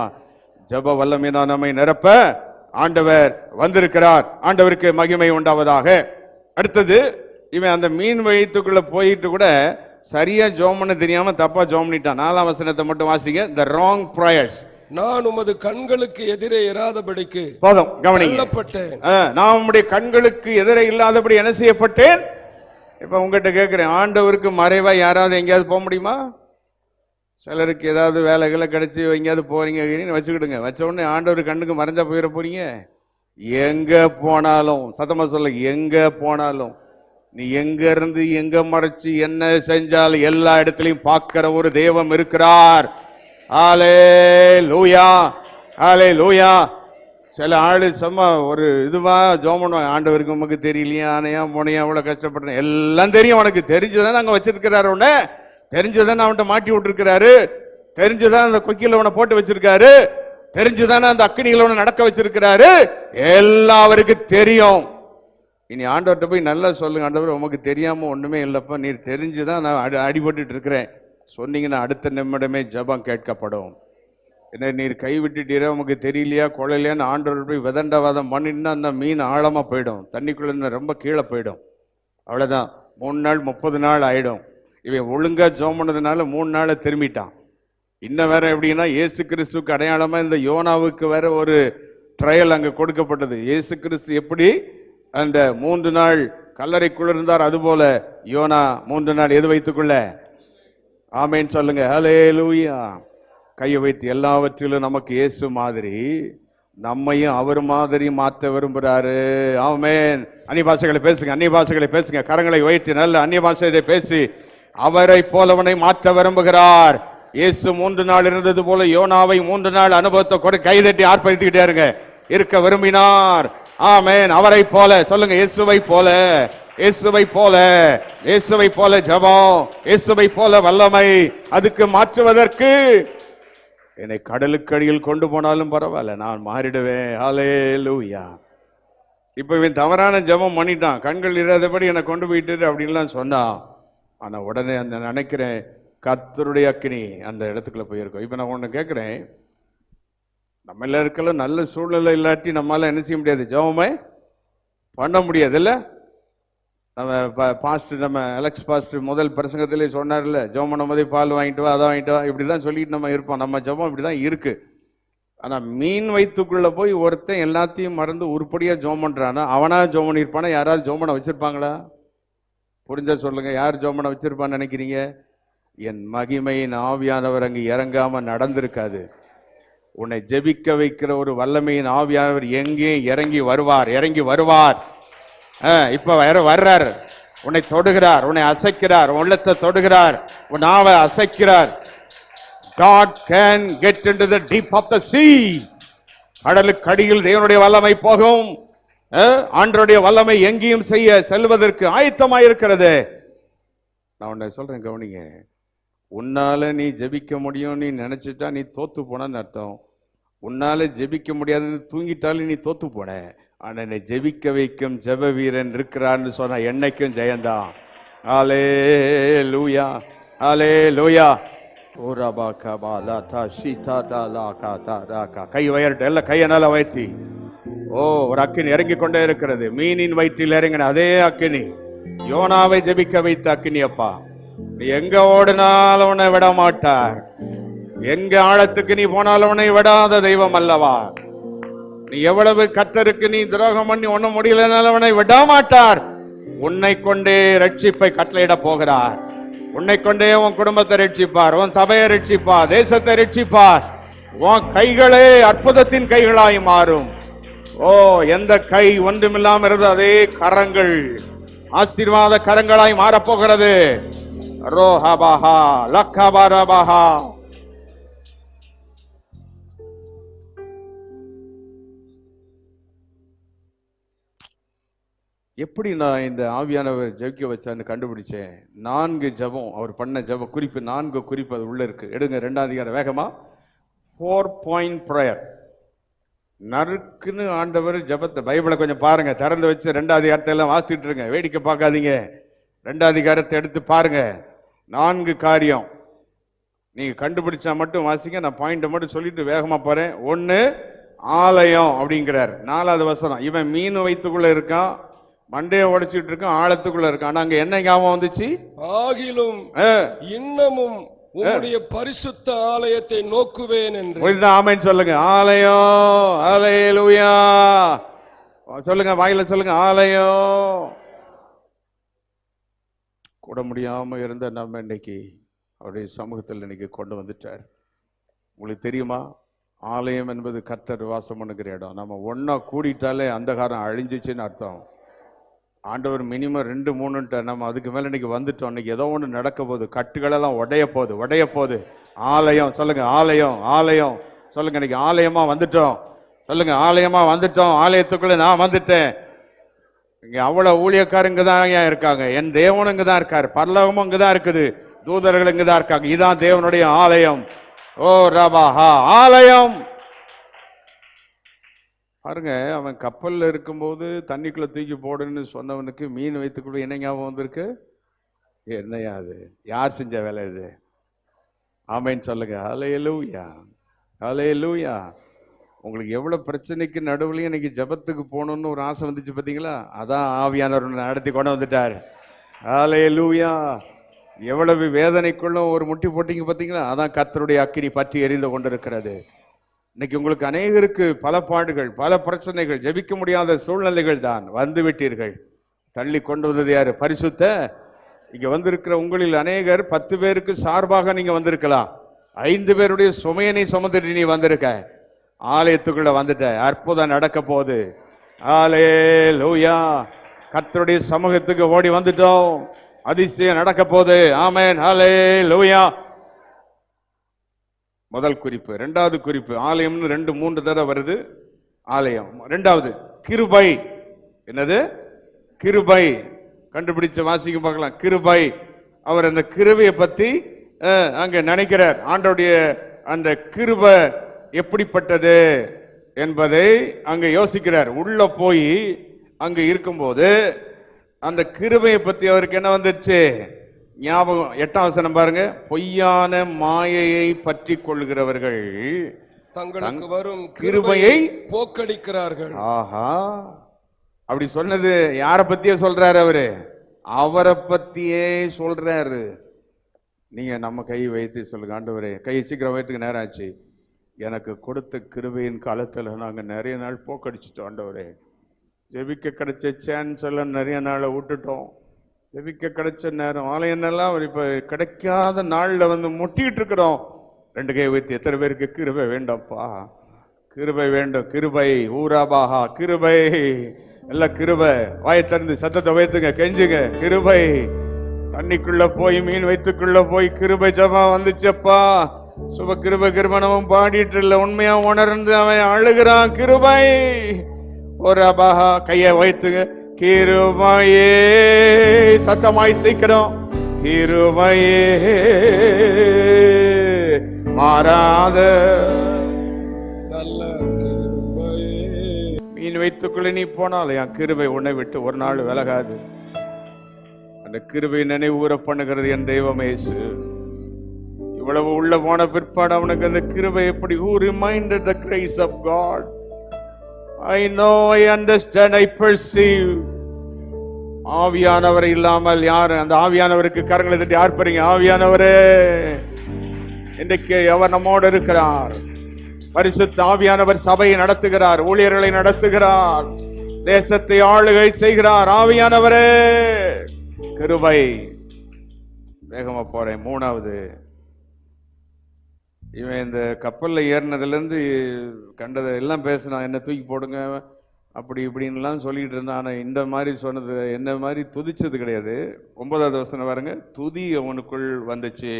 ஜெப வல்லமையினால் நம்மை நிரப்ப ஆண்டவர் வந்திருக்கிறார். ஆண்டவருக்கு மகிமை உண்டாவதாக. அடுத்தது, இவன் அந்த மீன் வயிற்றுக்குள்ள போயிட்டு கூட சரியா ஜெபம் பண்ண தெரியாம தப்பா ஜெபம் பண்ணிட்டான். 4ஆம் வசனத்தை மட்டும் வாசிங்க. the wrong prayers. நான் உமது கண்களுக்கு எதிரே இராதபடிக்கு போதும் கவனிங்க. நான் உம்முடைய கண்களுக்கு எதிரே இல்லாதபடி என்ன செய்யப்பட்டேன்? இப்ப உங்ககிட்ட கேட்கிறேன், ஆண்டவருக்கு மறைவா யாராவது எங்கேயாவது போக முடியுமா? சிலருக்கு ஏதாவது வேலைகளை கிடைச்சி எங்கேயாவது போறீங்க வச்சுக்கிடுங்க. வச்ச உடனே ஆண்டவர் கண்ணுக்கு மறைஞ்சா போயிட போறீங்க? எங்க போனாலும், சத்தமா சொல்ல, எங்க போனாலும் நீ எங்க இருந்து எங்க மறைச்சு என்ன செஞ்சாலும் எல்லா இடத்துலயும் பார்க்கிற ஒரு தெய்வம் இருக்கிறார். ஹல்லேலூயா, ஹல்லேலூயா. சில ஆளு சும்மா ஒரு இதுவா ஜெபம் பண்ணுவாங்க. ஆண்டவருக்கு உமக்கு தெரியலையா, ஆனையா போனையா, அவ்வளவு கஷ்டப்படுறேன், எல்லாம் தெரியும். உனக்கு தெரிஞ்சுதானே அங்க வச்சிருக்கிறாரு, உன்ன தெரிஞ்சுதானே அவன்கிட்ட மாட்டி விட்டுருக்கிறாரு, தெரிஞ்சுதான் அந்த கொக்கில உன்னை போட்டு வச்சிருக்காரு, தெரிஞ்சுதானே அந்த அக்கினிகளை உன்னை நடக்க வச்சிருக்கிறாரு, எல்லாருக்கும் தெரியும். இனி ஆண்டவர்கிட்ட போய் நல்லா சொல்லுங்க, ஆண்டவர் உமக்கு தெரியாம ஒண்ணுமே இல்லப்பா, நீர் தெரிஞ்சுதான் நான் அடிபட்டு இருக்கிறேன் சொன்னீங்கன்னா அடுத்த நிமிடமே ஜெபம் கேட்கப்படும். என்ன நீர் கைவிட்டுட்டீரா, உமக்கு தெரியலையா, கொலையிலையான்னு ஆண்டவர் போய் விதண்டவாதம் பண்ணினா அந்த மீன் ஆழமா போயிடும், தண்ணிக்குள்ள ரொம்ப கீழே போயிடும். அவ்வளவுதான். 3 நாள் 30 நாள் ஆயிடும். இவன் ஒழுங்கா ஜெபம் பண்ணதுனால 3 நாளை திரும்பிட்டான். இன்னும் வேற எப்படின்னா, இயேசு கிறிஸ்துக்கு அடையாளமா இந்த யோனாவுக்கு வேற ஒரு ட்ரையல் அங்க கொடுக்கப்பட்டது. இயேசு கிறிஸ்து எப்படி அந்த 3 நாள் கல்லறைக்குள்ள இருந்தார், அதுபோல யோனா 3 நாள் எது வைத்துக்குள்ள. ஆமேன் சொல்லுங்க. ஹல்லேலூயா. கையை வைத்து எல்லாவற்றிலும் நமக்கு இயேசு மாதிரி, நம்மையும் அவர் மாதிரி மாற்ற விரும்புறாரு. ஆமேன். அந்நிய பாஷைகளை பேசுங்க, அந்நிய பாஷைகளை பேசுங்க. கரங்களை வைத்து நல்ல அந்நிய பாஷையை பேசி அவரை போலவனை மாற்ற விரும்புகிறார். இயேசு 3 நாள் இருந்தது போல யோனாவை 3 நாள் அனுபவத்தை கூட கைதட்டி ஆர்ப்பரித்துக்கிட்டே இருக்க விரும்பினார். ஆமென். அவரை போல சொல்லுங்க, இயேசுவை போல, இயேசுவை போல, இயேசுவை போல ஜெபம், இயேசுவை போல வல்லமை. அதுக்கு மாற்றுவதற்கு என்னை கடலுக்கு அடியில் கொண்டு போனாலும் பரவாயில்ல, நான் மாறிடுவேன். ஹல்லேலூயா. இப்ப இவன் தவறான ஜெபம் பண்ணிட்டான், கண்கள் இராதபடி என்னை கொண்டு போயிட்டு அப்படின்லாம் சொன்னான். ஆனா உடனே அந்த நினைக்கிறேன், கர்த்தருடைய அக்கினி அந்த இடத்துக்குள்ள போயிருக்கோம். இப்ப நான் ஒண்ணு கேட்கிறேன், நம்ம எல்லாருக்கெல்லாம் நல்ல சூழ்நிலை இல்லாட்டி நம்மளால என்ன செய்ய முடியாது, ஜெபமே பண்ண முடியாது இல்ல. நம்ம பாஸ்டர், நம்ம அலெக்ஸ் பாஸ்டர் முதல் பிரசங்கத்திலே சொன்னார்ல, ஜெபம் பண்ணும்போதே பால் வாங்கிட்டு வா, அதை வாங்கிட்டு வா, இப்படிதான் சொல்லிட்டு நம்ம இருப்போம். நம்ம ஜெபம் இப்படிதான் இருக்கு. ஆனா மீன் வயிற்றுக்குள்ள போய் ஒருத்தன் எல்லாத்தையும் மறந்து உருப்படியா ஜெபம் பண்றானா, அவனா ஜெபம் பண்ணிருப்பானா? யாராவது ஜெபம் பண்ண வச்சிருப்பாங்களா? புரிஞ்சா சொல்லுங்க, யார் ஜெபம் பண்ண வச்சிருப்பான்னு நினைக்கிறீங்க? என் மகிமையின் ஆவியானவர் அங்கு இறங்காம நடந்திருக்காது. உன்னை ஜெபிக்க வைக்கிற ஒரு வல்லமையின் ஆவியானவர் எங்கே இறங்கி வருவார், இறங்கி வருவார். இப்ப வர்றார், உன்னை தொடுகிறார், உன்னை அசைக்கிறார், உள்ளத்தை தொடுகிறார், உன் நாவை அசைக்கிறார். God can get into the deep of the sea. கடலுக்கு அடியில் தேவனுடைய வல்லமை போகும். ஆண்டவருடைய வல்லமை எங்கேயும் செய்ய செல்வதற்கு ஆயத்தமாயிருக்கிறது. நான் உன்னை சொல்றேன், கவனிங்க. உன்னால நீ ஜெபிக்க முடியும் நீ நினைச்சிட்டா நீ தோத்து போனன்னு அர்த்தம். உன்னால ஜெபிக்க முடியாதுன்னு தூங்கிட்டாலும் நீ தோத்து போன. ஆனா என்னை ஜெபிக்க வைக்கும் ஜெப வீரன் இருக்கிறான்னு சொன்னா என்னைக்கும் ஜெயந்தான். ஹல்லேலூயா, ஹல்லேலூயா. கை உயர்ட்டு, எல்லாம் கையை நல்லா உயர்த்தி. ஒரு அக்கினி இறங்கி கொண்டே இருக்கிறது. மீனின் வயிற்றில் இறங்கின அதே அக்கினி யோனாவை ஜெபிக்க வைத்த அக்கினி. அப்பா, நீ எங்க ஓடினாலும் உன்னை விட மாட்டார். எங்க ஆழத்துக்கு நீ போனாலும் உன்னை விடாத தெய்வம் அல்லவா. நீ எவ்வளவு கர்த்தருக்கு நீ துரோகம் பண்ணி ஒண்ணும் முடியலனாலும் உன்னை விட மாட்டார். உன்னை கொண்டே ரட்சிப்பை கட்டளையிட போகிறார். உன்னை கொண்டே உன் குடும்பத்தை ரட்சிப்பார், உன் சபையை ரட்சிப்பார், தேசத்தை ரட்சிப்பார். உன் கைகளே அற்புதத்தின் கைகளாய் மாறும். எந்த கை ஒன்றுமில்லாம இருந்தது அதே கரங்கள் ஆசீர்வாத கரங்களாய் மாறப்போகிறது. ரோஹபாஹா லக்கபரபஹா. எப்படி நான் இந்த ஆவியானவர் ஜெபிக்க வச்சான்னு கண்டுபிடிச்சேன். 4 ஜெபம் அவர் பண்ண ஜெப குறிப்பு, 4 குறிப்பு அது உள்ள இருக்கு. எடுங்க 2ஆம் அதிகாரம் வேகமா. 4 point prayer. நறுக்குன்னு ஆண்டவர் ஜெபத்தை, பைபிளை கொஞ்சம் பாருங்க, திறந்து வச்சு 2ஆம் அதிகாரத்தை எல்லாம் வாசிட்டு இருங்க, வேடிக்கை பார்க்காதீங்க. 2ஆம் அதிகாரத்தை எடுத்து பாருங்க. 4 காரியம் நீங்க கண்டுபிடிச்சா மட்டும் வாசிங்க. நான் பாயிண்ட் மட்டும் சொல்லிட்டு வேகமா போறேன். 1 ஆலயம் அப்படிங்கிறார். 4வது வசனம். இவன் மீன் வயிற்றுக்குள்ள இருக்கான், மண்டையை உடைச்சிட்டு இருக்கான், ஆழத்துக்குள்ள இருக்கான். ஆனா அங்க என்ன ஞாபகம் வந்துச்சு? ஆகிலும் இன்னமும் உம்முடைய பரிசுத்த ஆலயத்தை நோக்குவேன் என்று. ஆமென் சொல்லுங்க. ஆலயம், ஹல்லேலூயா சொல்லுங்க, வாயில சொல்லுங்க, ஆலயம். கூட முடியாம இருந்த நம்ம இன்னைக்கு அவருடைய சமூகத்தில் இன்னைக்கு கொண்டு வந்துட்டார். உங்களுக்கு தெரியுமா, ஆலயம் என்பது கர்த்தர் வாசம் பண்ணுகிற இடம். நம்ம ஒன்னா கூடிட்டாலே அந்தகாரம் அழிஞ்சிச்சுன்னு அர்த்தம். ஆண்டவர் மினிமம் 2 3 நம்ம அதுக்கு மேல இன்னைக்கு வந்துட்டோம். இன்னைக்கு ஏதோ ஒன்று நடக்க போகுது, கட்டுகளெல்லாம் உடைய போகுது. ஆலயம் சொல்லுங்க, ஆலயம், ஆலயம் சொல்லுங்க. இன்னைக்கு ஆலயமா வந்துட்டோம் சொல்லுங்க, ஆலயமா வந்துட்டோம். ஆலயத்துக்குள்ள நான் வந்துட்டேன். இங்க அவ்வளவு ஊழியக்காரங்க தான் இருக்காங்க. என் தேவனும் இங்கதான் இருக்காரு, பரலோகமும் இங்கதான் இருக்குது, தூதர்கள் இங்கதான் இருக்காங்க. இதான் தேவனுடைய ஆலயம். ஓ ரபாஹா, ஆலயம். பாருங்க, அவன் கப்பல்ல இருக்கும்போது தண்ணிக்குள்ள தூக்கி போடுன்னு சொன்னவனுக்கு மீன் வைத்துக்குள்ள என்ன ஞாபகம் வந்திருக்கு? என்னையா அது, யார் செஞ்ச வேலை இது? ஆமென் சொல்லுங்க. ஹல்லேலூயா, ஹல்லேலூயா. உங்களுக்கு எவ்வளவு பிரச்சனைக்கு நடுவுலையும் இன்னைக்கு ஜெபத்துக்கு போகணும்னு ஒரு ஆசை வந்துச்சு பாத்தீங்களா? அதான் ஆவியானவர் நடத்தி கொண்டு வந்துட்டார். ஹல்லேலூயா. எவ்வளவு வேதனைக்குள்ளும் ஒரு முட்டி போட்டீங்க பாத்தீங்களா? அதான் கர்த்தருடைய அக்கினி பற்றி எரிந்து கொண்டிருக்கிறது. இன்னைக்கு உங்களுக்கு அநேகருக்கு பல பாடுகள், பல பிரச்சனைகள், ஜெபிக்க முடியாத சூழ்நிலைகள் தான். வந்து விட்டீர்கள். தள்ளி கொண்டு வந்தது யாரு? பரிசுத்த. இங்க வந்திருக்கிற உங்களில் அநேகர் 10 பேருக்கு சார்பாக நீங்க வந்திருக்கலாம். 5 பேருடைய சுமையனை சுமந்துட்டு நீ வந்திருக்க. ஆலயத்துக்குள்ள வந்துட்ட. அற்புதம் நடக்க போகுது. ஹல்லேலூயா. கர்த்தருடைய சமூகத்துக்கு ஓடி வந்துட்டோம். அதிசயம் நடக்க போகுது. ஆமென், ஹல்லேலூயா. முதல் குறிப்பு. 2வது குறிப்பு, ஆலயம்னு 2 3 தடவை வருது. ஆலயம். 2வது கிருபை. என்னது? கிருபை. கண்டுபிடிச்ச வாசிக்க பார்க்கலாம். கிருபை. அவர் அந்த கிருபையை பத்தி அங்க நினைக்கிறார். ஆண்டவருடைய அந்த கிருபை எப்படிப்பட்டது என்பதை அங்க யோசிக்கிறார். உள்ள போய் அங்க இருக்கும்போது அந்த கிருபையை பத்தி அவருக்கு என்ன வந்துருச்சு? ஞாபகம். 8ஆம் வசனம் பாருங்க. பொய்யான மாயையை பற்றி கொள்கிறவர்கள் தங்களுக்கு வரும் கிருபையை போக்கடிக்கிறார்கள். ஆஹா, அப்படி சொன்னது யார பத்தியே சொல்றாரு அவரு? அவரை பத்தியே சொல்றாரு. நீங்க நம்ம கை வைத்து சொல்லுங்க, ஆண்டவரே, கை சீக்கிரம் வைத்துக்கு நேரம் ஆச்சு. எனக்கு கொடுத்த கிருபையின் காலத்துல நாங்க நிறைய நாள் போக்கடிச்சிட்டோம் ஆண்டவரே. ஜெபிக்க கிடைச்ச சான்ஸ் எல்லாம் நிறைய நாளை விட்டுட்டோம். ஜெபிக்க கிடைச்ச நேரம் ஆலயனெல்லாம் இப்ப கிடைக்காத நாள்ல வந்து முட்டிட்டு இருக்கிறோம். ரெண்டு கை வைத்து எத்தனை பேருக்கு கிருபை வேண்டாம்ப்பா? கிருபை வேண்டும். கிருபை ஊராபாகா, கிருபை எல்லாம் கிருபை. வாயை திறந்து சத்தத்தை வைத்துங்க, கெஞ்சுங்க. கிருபை தண்ணிக்குள்ள போய் மீன் வைத்துக்குள்ள போய் கிருபை ஜபா வந்துச்சப்பா. சுப கிருபை கிருபனமும் பாடிட்டு இல்ல, உண்மையா உணர்ந்து அவன் அழுகிறான். கிருபை ஒரு அபாகா, கைய வைத்துங்க. கிருபையே சத்தமாய் சீக்கிரம். கிருபையே மாறாத நல்ல கிருபையே. மீன் வைத்துக்குள்ள நீ போனாலும் என் கிருபை உன்னை விட்டு ஒரு நாள் விலகாது. அந்த கிருபை நினைவுற பண்ணுகிறது என் தெய்வம் இயேசு. இவ்வளவு உள்ள போன பிற்பாடு அவனுக்கு அந்த கிருபை எப்படி? Who reminded the grace of God? I know, I understand, I perceive. ஆவியானவர் இல்லாமல் யார்? அந்த ஆவியானவருக்கு கரங்களை தட்டி ஆர்ப்பரிங்க. ஆவியானவரே, இன்றைக்கு அவர் நம்மோடு இருக்கிறார். பரிசுத்த ஆவியானவர் சபையை நடத்துகிறார், ஊழியர்களை நடத்துகிறார், தேசத்தை ஆளுகை செய்கிறார். ஆவியானவரே கிருபை. வேகமா போறேன். மூணாவது, இவன் இந்த கப்பல்ல ஏறினதுல இருந்து கண்டதை எல்லாம் பேசினான். என்ன தூக்கி போடுங்க அப்படி இப்படின்லாம் சொல்லிட்டு இருந்தான். ஆனா இந்த மாதிரி சொன்னது என்ன மாதிரி துதிச்சது கிடையாது. 9வது வசனம் பாருங்க. துதி அவனுக்குள் வந்துச்சு.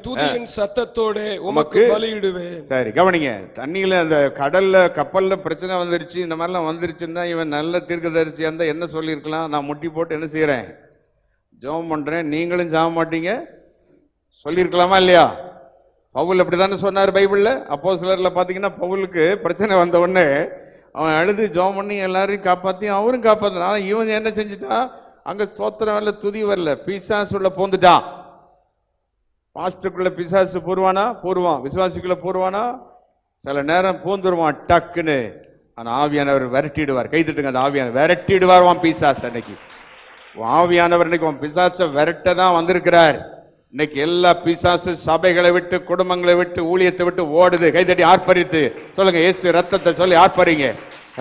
துதியின் சத்தத்தோட உமக்கு பலியிடுவேன். சரி, கவனிங்க. தண்ணியில அந்த கடல்ல கப்பல்ல பிரச்சனை வந்துருச்சு, இந்த மாதிரிலாம் வந்துருச்சுன்னா இவன் நல்ல தீர்க்கதரிசியா இருந்தா என்ன சொல்லியிருக்கலாம்? நான் முட்டி போட்டு என்ன செய்யறேன்? ஜெபம் பண்றேன், நீங்களும் ஜெப மாட்டீங்க சொல்லியிருக்கலாமா இல்லையா? பவுல் அப்படித்தானே சொன்னார் பைபிள்ல. அப்போஸ்தலர்ல பாத்தீங்கன்னா பவுலுக்கு பிரச்சனை வந்த உடனே அவன் அழுது ஜெபம் பண்ணி எல்லாரையும் காப்பாத்தி அவரும் காப்பாத்தினான். இவன் என்ன செஞ்சுட்டான்? அங்க ஸ்தோத்திரம் வரல, துதி வரல, பிசாசுள்ள போந்துட்டான். பாஸ்டருக்குள்ள பிசாசு பூர்வானா? பூர்வான். விசுவாசிக்குள்ள பூர்வானா? சில நேரம் பூந்துருவான் டக்குன்னு. ஆனா ஆவியானவர் விரட்டிடுவார். கைதிட்டுங்க, அந்த ஆவியானவர் விரட்டிடுவார் பிசாசு. அன்னைக்கு ஆவியானவர் இன்னைக்கு பிசாசை விரட்ட தான் வந்திருக்கிறார். இன்னைக்கு எல்லா பிசாசு சபைகளை விட்டு, குடும்பங்களை விட்டு, ஊழியத்தை விட்டு ஓடுது. கைதட்டி ஆர்ப்பரித்து சொல்லுங்க, இயேசு ரத்தத்தை சொல்லி ஆர்ப்பரிங்க.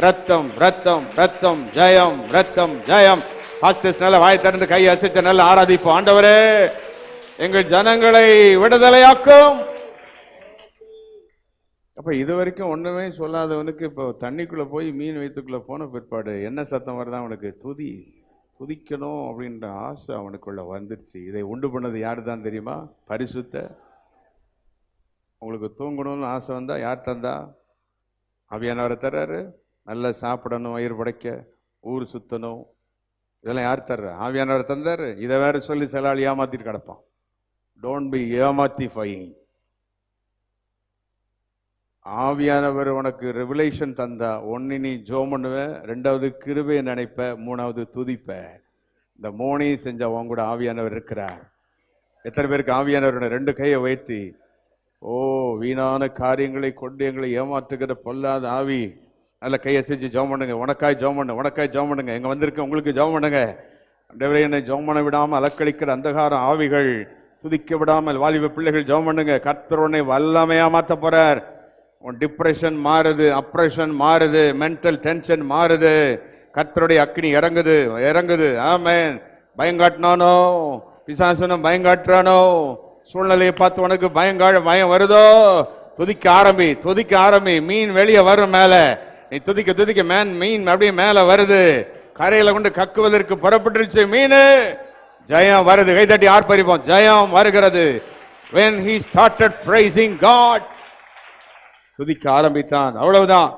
ரத்தம் ரத்தம் ரத்தம் ஜெயம், ரத்தம் ஜெயம். பாஸ்டர்ஸ் நல்ல வாயை திறந்து கை அசைத்து நல்ல ஆராதிப்போம். ஆண்டவரே, எங்கள் ஜனங்களை விடுதலையாக்கும். அப்ப இது வரைக்கும் ஒண்ணுமே சொல்லாதவனுக்கு இப்போ தண்ணிக்குள்ள போய் மீன் வைத்துக்குள்ள போன பிற்பாடு என்ன சத்தம் வருதான்? அவனுக்கு துதி, துதிக்கணும் அப்படின்ற ஆசை அவனுக்குள்ள வந்துருச்சு. இதை உண்டு பண்ணது யாரு தான் தெரியுமா? பரிசுத்த. உங்களுக்கு தூங்கணும்னு ஆசை வந்தா யார் தந்தா? ஆவியானவரை தர்றாரு. நல்லா சாப்பிடணும், வயிறு படைக்க, ஊர் சுத்தணும், இதெல்லாம் யார் தர்ற? ஆவியானவரை தந்தாரு. இதை வேற சொல்லி சில ஆள் ஏமாத்திட்டு கிடப்பான். Don't be ஏமாத்திஃபையிங். ஆவியானவர் உனக்கு ரெவலேஷன் தந்தா ஒன்னு நீ ஜெபம் பண்ணுவ, ரெண்டாவது கிருபையை நினைப்ப, மூணாவது துதிப்ப. இந்த மூணையும் செஞ்ச உன் கூட ஆவியானவர் இருக்கிறார். எத்தனை பேருக்கு ஆவியானவரோட ரெண்டு கையை வைத்து, ஓ வீணான காரியங்களை கொண்டு எங்களை ஏமாற்றுகிற பொல்லாத ஆவி, நல்ல கையை செஞ்சு ஜெபம் பண்ணுங்க. உனக்காய் ஜெபம் பண்ணுங்க, உனக்காய் ஜெபம் பண்ணுங்க. எங்க வந்திருக்க உங்களுக்கு ஜெபம் பண்ணுங்க. ஆண்டவரே, என்னை ஜெபம் பண்ண விடாமல் அலக்களிக்கிற அந்தகார ஆவிகள், துதிக்க விடாமல் வாலிப பிள்ளைகள் ஜெபம் பண்ணுங்க. கர்த்தர் உன்னை வல்லமையா மாத்த போறார். உன் டிப்ரெஷன் மாறுது, அப்ரெஷன் மாறுது, மென்டல் டென்ஷன் மாறுது. கர்த்தருடைய அக்கினி இறங்குது, இறங்குது. ஆமென். பயங்காட்டினானோ, பிசாசுனும் பயங்காட்டுறானோ, சூழ்நிலையை பார்த்து உனக்கு பயம் வருதோ, துதிக்க ஆரம்பி, துதிக்க ஆரம்பி. மீன் வெளியே வரும் மேல, நீ துதிக்க துதிக்க மீன் அப்படியே மேல வருது. கரையில கொண்டு கக்குவதற்கு புறப்பட்டுருச்சு மீன். ஜெயம் வருது. கைதட்டி ஆர்ப்பரிப்போம். ஜெயம் வருகிறது. When he started praising God, துதிக்க ஆரம்பித்தான். அவ்வளவுதான்.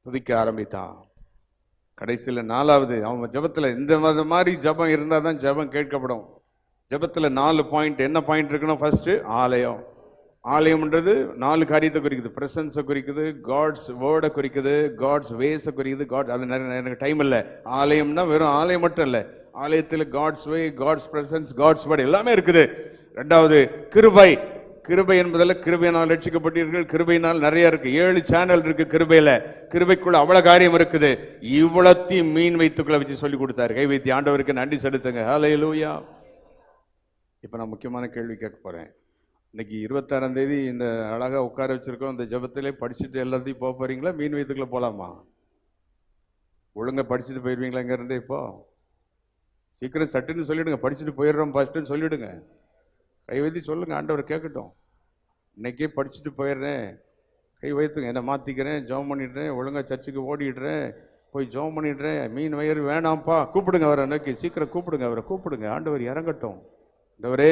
துதிக்க ஆரம்பித்தான். கடைசியில் 4வது, அவன் ஜபத்துல இந்த மாதிரி ஜபம் இருந்தா தான் ஜபம் கேட்கப்படும். ஜபத்துல 4 பாயிண்ட். என்ன பாயிண்ட் இருக்கணும்? ஃபர்ஸ்ட் ஆலயம். ஆலயம்ன்றது 4 காரியத்தை குறிக்குது. பிரசன்ஸை குறிக்குது, காட்ஸ் வேர்டை குறிக்குது, காட்ஸ் வேஸை குறிக்குது. அது எனக்கு டைம் இல்லை. ஆலயம்னா வெறும் ஆலயம் மட்டும் இல்லை, ஆலயத்தில் God's way, God's presence, God's word எல்லாமே இருக்குது. 2வது கிருபை. கிருபை என்பதில் கிருபையினால் ரட்சிக்கப்பட்டீர்கள். கிருபையினால் நிறைய இருக்கு, 7 சேனல் இருக்கு கிருபையில. கிருபைக்குள்ள அவ்வளவு காரியம் இருக்குது. இவ்வளத்தையும் மீன் வைத்துக்குள்ள வச்சு சொல்லி கொடுத்தாரு. கை வைத்து ஆண்டவருக்கு நன்றி செலுத்துங்க. ஹல்லேலூயா. இப்ப நான் முக்கியமான கேள்வி கேட்க போறேன். இன்னைக்கு 26ஆம் தேதி இந்த அழகா உட்கார வச்சிருக்கோம். இந்த ஜெபத்திலே படிச்சுட்டு எல்லாத்தையும் போக போறீங்களா? மீன் வயிற்றுக்குள்ள போலாமா? ஒழுங்கா படிச்சுட்டு போயிடுவீங்களா? இங்க இருந்து இப்போ சீக்கிரம் சட்டுன்னு சொல்லிடுங்க. படிச்சுட்டு போயிடுறோம் ஃபர்ஸ்ட்னு சொல்லிடுங்க. கை வைத்து சொல்லுங்க, ஆண்டவர் கேட்கட்டும். இன்னைக்கே படிச்சுட்டு போயிடுறேன், கை வைத்துங்க, என்னை மாற்றிக்கிறேன், ஜெபம் பண்ணிடுறேன், ஒழுங்கா சர்ச்சுக்கு ஓடிடுறேன், போய் ஜெபம் பண்ணிடுறேன், மீன் வயிறு வேணாம்ப்பா. கூப்பிடுங்க அவரை, அன்னைக்கு சீக்கிரம் கூப்பிடுங்க அவரை, கூப்பிடுங்க. ஆண்டவர் இறங்கட்டும். ஆண்டவரே,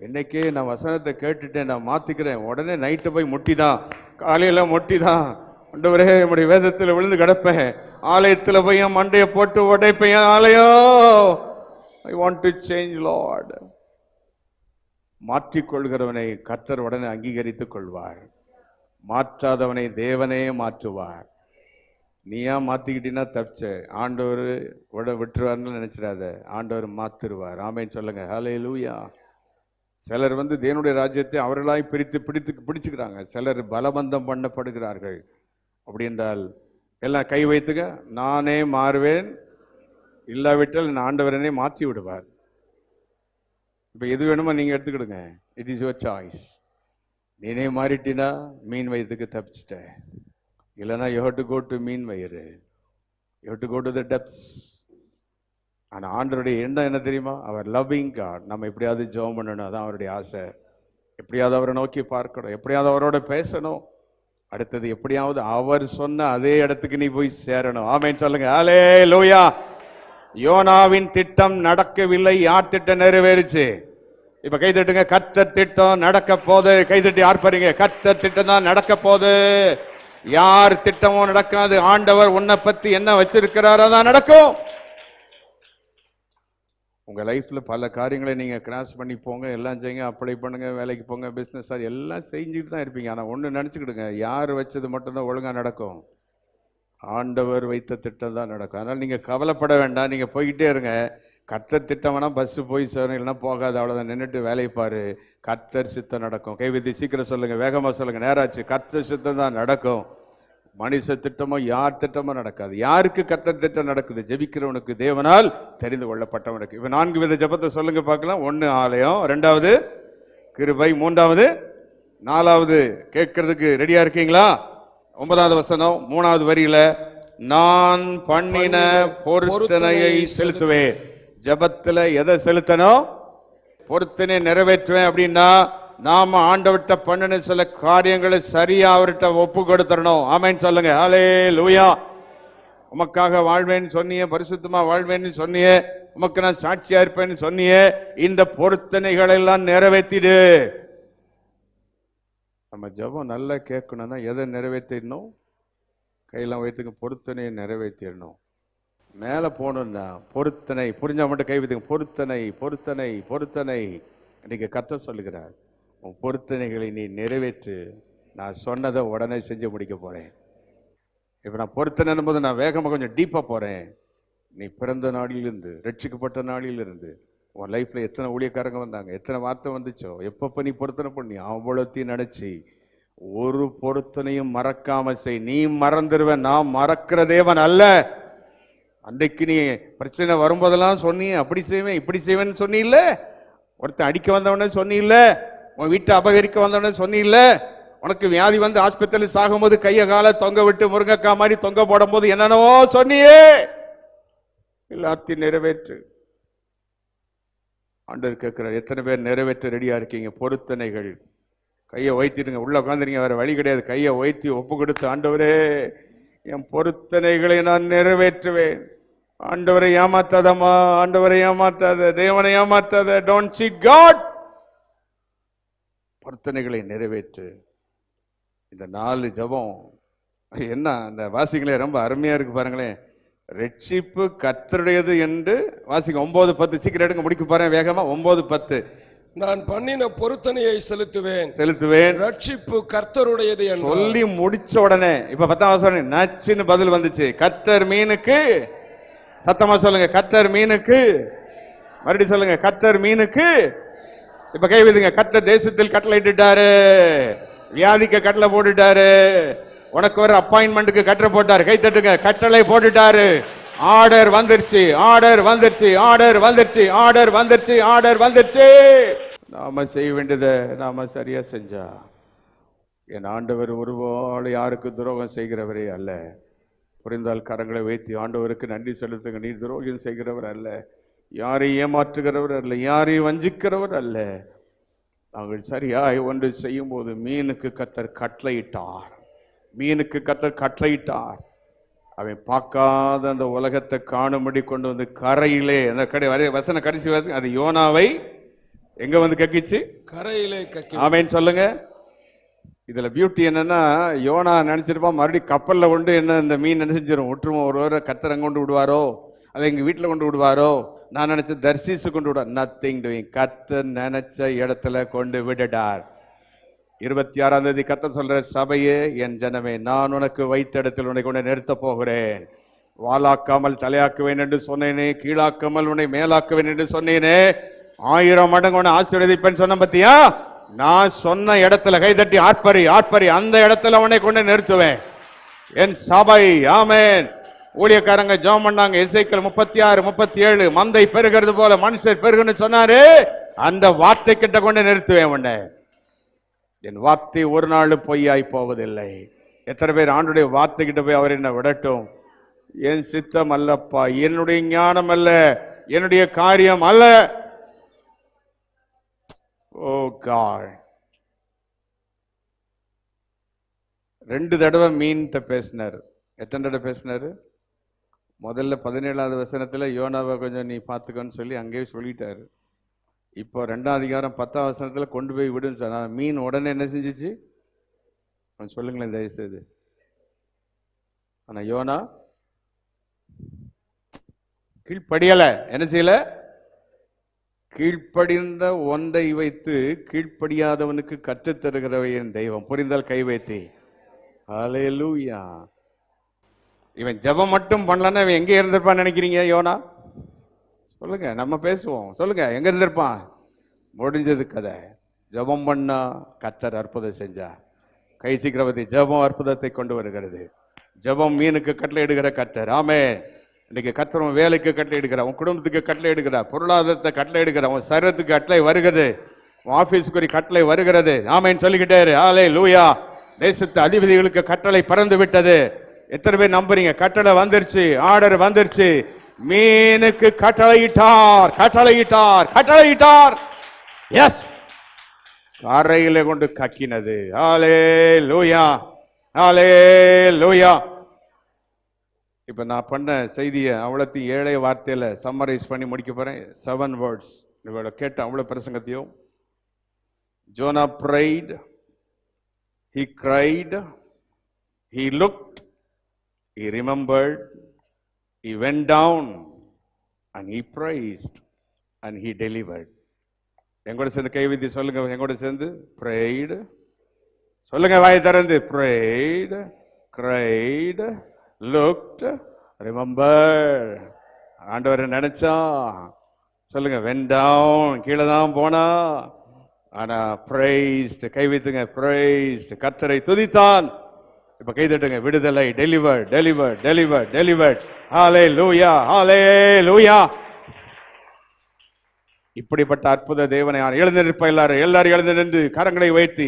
இன்னைக்கே நான் வசனத்தை கேட்டுட்டேன், நான் மாற்றிக்கிறேன். உடனே நைட்டு போய் முட்டி தான், காலையில் முட்டி தான். ஆண்டவரே, என்னுடைய வேதத்தில் விழுந்து கிடப்பேன், ஆலயத்தில் போய் என் மண்டையை போட்டு உடைப்பேன். ஆலயம் I want to change Lord. மாற்றிக்கொள்கிறவனை கர்த்தர் உடனே அங்கீகரித்துக் கொள்வார். மாற்றாதவனை தேவனே மாற்றுவார். நீயா மாத்திக்கிட்டீங்கன்னா தப்பிச்ச, ஆண்டவர் விட்டுருவார்னு நினைச்சிடாத, ஆண்டவர் மாத்திருவார். ஆமென் சொல்லுங்க. ஹல்லேலூயா. சிலர் தேவனுடைய ராஜ்யத்தை அவர்களாய் பிடிச்சுக்கிறாங்க. சிலர் பலபந்தம் பண்ணப்படுகிறார்கள். அப்படி என்றால் எல்லாம் கை வைத்துக்க, நானே மாறுவேன், இல்லாவிட்டால் என் ஆண்டவரனே மாற்றி விடுவார். இப்போ எது வேணுமோ நீங்கள் எடுத்துக்கிடுங்க. It is your choice. நீனே மாறிட்டினா மீன் வயிற்றுக்கு தப்பிச்சிட்ட, இல்லைன்னா you have to go to மீன் வயிறு, you have to go to the depths. ஆனால் ஆண்டவருடைய எண்ணம் என்ன தெரியுமா? அவர் லவ்விங் காட். நம்ம எப்படியாவது ஜெபம் பண்ணணும், அதான் அவருடைய ஆசை. எப்படியாவது அவரை நோக்கி பார்க்கணும், எப்படியாவது அவரோட பேசணும். அடுத்தது எப்படியாவது அவர் சொன்ன அதே இடத்துக்கு நீ போய் சேரணும். ஆமென் சொல்லுங்க. ஹல்லேலூயா. யோனாவின் திட்டம் நடக்கவில்லை, யார் திட்டம் நிறைவேறுச்சு? இப்ப கை தட்டுங்க. கர்த்தர் திட்டம் நடக்க போது. கை தட்டி ஆர்ப்பரிங்க. கர்த்தர் திட்டம் தான் நடக்க போது. யார் திட்டமும் நடக்காது. ஆண்டவர் உன்னை பத்தி என்ன வச்சிருக்கிறாரோ தான் நடக்கும். உங்க லைஃப்ல பல காரியங்களை நீங்க கிராஸ் பண்ணி போங்க, எல்லாம் செய்யுங்க, அப்ளை பண்ணுங்க, வேலைக்கு போங்க, பிசினஸ் எல்லாம் செஞ்சுட்டு தான் இருப்பீங்க. ஆனா ஒண்ணு நினைச்சுக்கிடுங்க, யார் வச்சது மட்டும்தான் ஒழுங்கா நடக்கும். ஆண்டவர் வைத்த திட்டம் தான் நடக்கும். அதனால நீங்க கவலைப்பட வேண்டாம், நீங்க போய்கிட்டே இருங்க. கர்த்தர் திட்டம் வேணா பஸ் போய் சேரும், இல்லைன்னா போகாது, அவ்வளவுதான். நின்றுட்டு வேலையை பாரு. கர்த்தர் சித்தம் நடக்கும். கைவிதி சீக்கிரம் சொல்லுங்க, வேகமா சொல்லுங்க. நேராச்சு. கர்த்தர் சித்தம் தான் நடக்கும். மனுஷ திட்டமோ யார் திட்டமோ நடக்காது. யாருக்கு கர்த்தர் திட்டம் நடக்குது? ஜெபிக்கிறவனுக்கு, தேவனால் தெரிந்து கொள்ளப்பட்டவனுக்கு. இப்ப 4 வித ஜெபத்தை சொல்லுங்க பார்க்கலாம். 1 ஆலயம், 2வது கிருபை, 3வது 4வது கேட்கறதுக்கு ரெடியா இருக்கீங்களா? 9வது வசனம் 3வது வரியில, நான் பண்ணின பொருத்தனையை செலுத்துவேன். ஜெபத்துல எதை செலுத்தணும்? பொருத்தனை நிறைவேற்றுவேன். அப்படின்னா நாம ஆண்டவர்கிட்ட பண்ணின சில காரியங்களை சரியா அவர்கிட்ட ஒப்பு கொடுத்துடணும். ஆமென் சொல்லுங்க. ஹல்லேலூயா. உமக்காக வாழ்வேன்னு சொன்னியே, பரிசுத்தமா வாழ்வேன்னு சொன்னியே, உமக்கு நான் சாட்சியா இருப்பேன்னு சொன்னியே, இந்த பொருத்தனைகளை எல்லாம் நிறைவேற்றிடு. நம்ம ஜெபம் நல்லா கேட்கணும்னா எதை நிறைவேற்றிடணும்? கையெல்லாம் வைத்துக்க, பொருத்தனையை நிறைவேற்றிடணும். மேலே போகணும்னா பொருத்தனை, புரிஞ்சா மட்டும் கை வைத்துக்க. பொருத்தனை, பொருத்தனை, பொருத்தனை. இன்னைக்கு கர்த்தர் சொல்லுகிறார், உன் பொருத்தனைகளை நீ நிறைவேற்று, நான் சொன்னதை உடனே செஞ்சு முடிக்க போறேன். இப்போ நான் பொருத்தனை போது நான் வேகமாக கொஞ்சம் டீப்பாக போறேன். நீ பிறந்த நாளிலிருந்து, ரட்சிக்கப்பட்ட நாளிலிருந்து உன் லைஃப்ல எத்தனை ஊழியக்காரங்க வந்தாங்க, எத்தனை வார்த்தை வந்துச்சோ, எப்பப்ப நீ பொருத்தனை பண்ணி அவ்வளோத்தையும் நினைச்சு ஒரு பொருத்தனையும் மறக்காம செய். நீ மறந்துடுவ, நான் மறக்கிற தேவன் அல்ல. அன்றைக்கு நீ பிரச்சனை வரும்போதெல்லாம் சொன்னி, அப்படி செய்வேன் இப்படி செய்வேன்னு சொன்னில்ல, ஒருத்தன் அடிக்க வந்தவன சொன்னில்ல, உன் வீட்டை அபகரிக்க வந்தவன சொன்னில்ல, உனக்கு வியாதி வந்து ஆஸ்பத்திரியில் சாகும்போது கைய கால தொங்க விட்டு முருங்கக்கா மாதிரி தொங்க போடும் போது என்னென்னவோ சொன்னியே, எல்லாத்தையும் நிறைவேற்று. ஆண்டவர் கேட்கிறார், எத்தனை பேர் நிறைவேற்ற ரெடியா இருக்கீங்க? பொருத்தனைகள். கையை வைத்திடுங்க, உள்ள உட்காந்துருங்க, வேற வழி கிடையாது. கையை வைத்தி ஒப்பு கொடுத்து, ஆண்டவரே என் பொருத்தனைகளை நான் நிறைவேற்றுவேன். ஆண்டவரை ஏமாத்தாதம்மா, ஆண்டவரை ஏமாத்தாத, தேவனை ஏமாத்தாத. Don't cheat God. பொருத்தனைகளை நிறைவேற்று. இந்த 4 ஜெபம் என்ன அந்த வாசிங்களே ரொம்ப அருமையா இருக்கு பாருங்களேன். ரட்சிப்பு கர்த்தருடையது என்று வாசிங்க. 9:10 சீக்கிரம் எடுங்க, முடிக்க பாருங்க வேகமா. 9:10. நான் பண்ணின பொருத்தனையை செலுத்துவேன், ரட்சிப்பு கர்த்தருடையது என்று சொல்லி முடிச்ச உடனே இப்ப 10ஆம் வசனம் நச்சுன்னு பதில் வந்துச்சு. கர்த்தர் மீனுக்கு, சத்தமா சொல்லுங்க, கர்த்தர் மீனுக்கு. மறுபடியும் சொல்லுங்க, கர்த்தர் மீனுக்கு. இப்ப கை வைத்துங்க. கர்த்தர் தேசத்தில் கட்டளையிட்டுட்டாரு, வியாதிக்கு கட்டளை போட்டுட்டாரு, உனக்கு ஒரு அப்பாயின்மெண்ட்டுக்கு கட்டளை போட்டாரு. கை தட்டுங்க. கட்டளை போட்டுட்டாரு. ஆர்டர் வந்துருச்சு, ஆர்டர் வந்துருச்சு, ஆர்டர் வந்துருச்சு, ஆர்டர் வந்துருச்சு, ஆர்டர் வந்துருச்சு. நாம செய்ய வேண்டியதை நாம சரியா செஞ்சா, என் ஆண்டவர் ஒருவாள் யாருக்கு துரோகம் செய்கிறவரே அல்ல. புரிந்தால் கரங்களை வைத்து ஆண்டவருக்கு நன்றி செலுத்துங்க. நீ துரோகம் செய்கிறவர் அல்ல, யாரையும் ஏமாற்றுகிறவர் அல்ல, யாரையும் வஞ்சிக்கிறவர் அல்ல. நாங்கள் சரியாய் ஒன்று செய்யும் போது மீனுக்கு கர்த்தர் கட்டளையிட்டார், மீனுக்கு கர்த்தர் கட்டளையிட்டார். அவன் பார்க்காத அந்த உலகத்தை காணும்படி கொண்டு வந்து கரையிலே, அந்த வசன கடைசி அது யோனாவை எங்க வந்து கக்கிச்சு? கரையிலே கக்கி. ஆமென் சொல்லுங்க. இதுல பியூட்டி என்னன்னா, யோனா நினைச்சிருப்பான் மறுபடியும் கப்பல்ல கொண்டு என்ன இந்த மீன் நினைச்சிரும் விட்டுருவோம், ஒரு கர்த்தர் அங்க கொண்டு விடுவாரோ, அதை எங்க வீட்டுல கொண்டு விடுவாரோ. நான் நினைச்ச தர்சீசு கொண்டு விடுவார். Nothing doing. கர்த்தர் நினைச்ச இடத்துல கொண்டு விடுடார். 26ஆம் தேதி கர்த்தர் சொல்ற, சபையே என் ஜனமே, நான் உனக்கு வைத்த இடத்தில் உன்னை கொண்டு நிறுத்த போகிறேன். வாளாக்காமல் தலையாக்குவேன் என்று சொன்னேனே, கீழாக்காமல் உன்னை மேலாக்குவேன் என்று சொன்னேனே, 1000 மடங்கு உன்னை ஆசீர்வதிப்பேன் சொன்ன பத்தியா? நான் சொன்ன இடத்துல கைதட்டி ஆர்ப்பரி, ஆர்ப்பரி, அந்த இடத்துல உன்னை கொண்டு நிறுத்துவேன் என் சபை. ஆமென். ஊழியக்காரங்க ஜெபம் பண்ணாங்க. எசேக்கியேல் 36, 37 மந்தை பெருகிறது போல மனுஷர் பெருகுன்னு சொன்னாரு. அந்த வார்த்தை கிட்ட கொண்டு நிறுத்துவேன் உன்னை. என் வார்த்தை ஒரு நாள் பொய்யாய் போவதில்லை. எத்தனை பேர் ஆண்டுடைய வார்த்தை கிட்ட போய் அவர் என்ன விடட்டும், என் சித்தம் அல்லப்பா, என்னுடைய ஞானம் அல்ல, என்னுடைய காரியம் அல்ல. ஓ காட். 2 தடவை மீன்கிட்ட பேசினார். எத்தனை தடவை பேசினாரு? முதல்ல 17ஆவது வசனத்துல யோனாவை கொஞ்சம் நீ பார்த்துக்கன்னு சொல்லி அங்கேயே சொல்லிட்டாரு. இப்போ 2ஆம் அதிகாரம் 10ஆம் வசனத்துல கொண்டு போய் விடுன்னு சொன்னா, மீன் உடனே என்ன செஞ்சிச்சு? கொஞ்சம் சொல்லுங்களேன் தயவுசெய்து. ஆனா யோனா கீழ்ப்படியல. என்ன செய்யல? கீழ்ப்படிந்த ஒன்றை வைத்து கீழ்ப்படியாதவனுக்கு கற்றுத்தருகிறவை என் தெய்வம். புரிந்தால் கை வைத்தே. ஹல்லேலூயா. இவன் ஜெபம் மட்டும் பண்ணலன்னா இவன் எங்க இருந்திருப்பான்னு நினைக்கிறீங்க? யோனா சொல்லுங்க, நம்ம பேசுவோம். சொல்லுங்க, எங்க இருந்திருப்பான்? முடிஞ்சது கதை. ஜெபம் பண்ணா கர்த்தர் அற்புதம் செஞ்சா. கை சீக்கிரவதி. ஜெபம் அற்புதத்தை கொண்டு வருகிறது. ஜெபம் மீனுக்கு கட்டளை எடுக்கிற கர்த்தர். ஆமென். இன்னைக்கு கர்த்தர் உன் வேலைக்கு கட்டளை எடுக்கிறார், உன் குடும்பத்துக்கு கட்டளை எடுக்கிறார், பொருளாதாரத்தை கட்டளை எடுக்கிறார், உன் சரீரத்துக்கு கட்டளை வருகிறது, உன் ஆபீஸுக்கு ஒரு கட்டளை வருகிறது. ஆமென் சொல்லிக்கிட்டே இரு. ஹல்லேலூயா. தேசத்து அதிபதிகளுக்கு கட்டளை பறந்து விட்டது. எத்தனை பேர் நம்புறீங்க? கட்டளை வந்துருச்சு, ஆர்டர் வந்துருச்சு. மீனுக்கு கட்டளையிட்டார், கட்டளையிட்டார், கட்டளையிட்டார். எஸ், கரையில கொண்டு கக்கினது. ஹல்லேலூயா, ஹல்லேலூயா. இப்ப நான் பண்ண செய்தியை அவ்வளோத்தையும் 7 வார்த்தையில சம்மரைஸ் பண்ணி முடிக்க போறேன். 7 வேர்ட்ஸ். இவளை கேட்ட அவ்வளவு பிரசங்கத்தையும். ஜோனா prayed, he cried, he looked, he remembered, he went down and he praised and he delivered. எங்கூட சேர்ந்து கைவிதி சொல்லுங்க. எங்கூட சேர்ந்து prayed சொல்லுங்க, வாய் திறந்து. prayed, cried, looked, remembered. ஆண்டவரை நினைச்சா சொல்லுங்க. went down, கீழே தான் போனா. ஆனா praised, கைவித்துங்க. praised, கர்த்தரை துதித்தான். இப்ப கை தட்டுங்க. விடுதலை. delivered, delivered, delivered, delivered. hallelujah, hallelujah. இப்படிப்பட்ட அற்புத தேவனை எழுந்திருப்ப எல்லாரும் எழுந்து நின்று கரங்களை வைத்து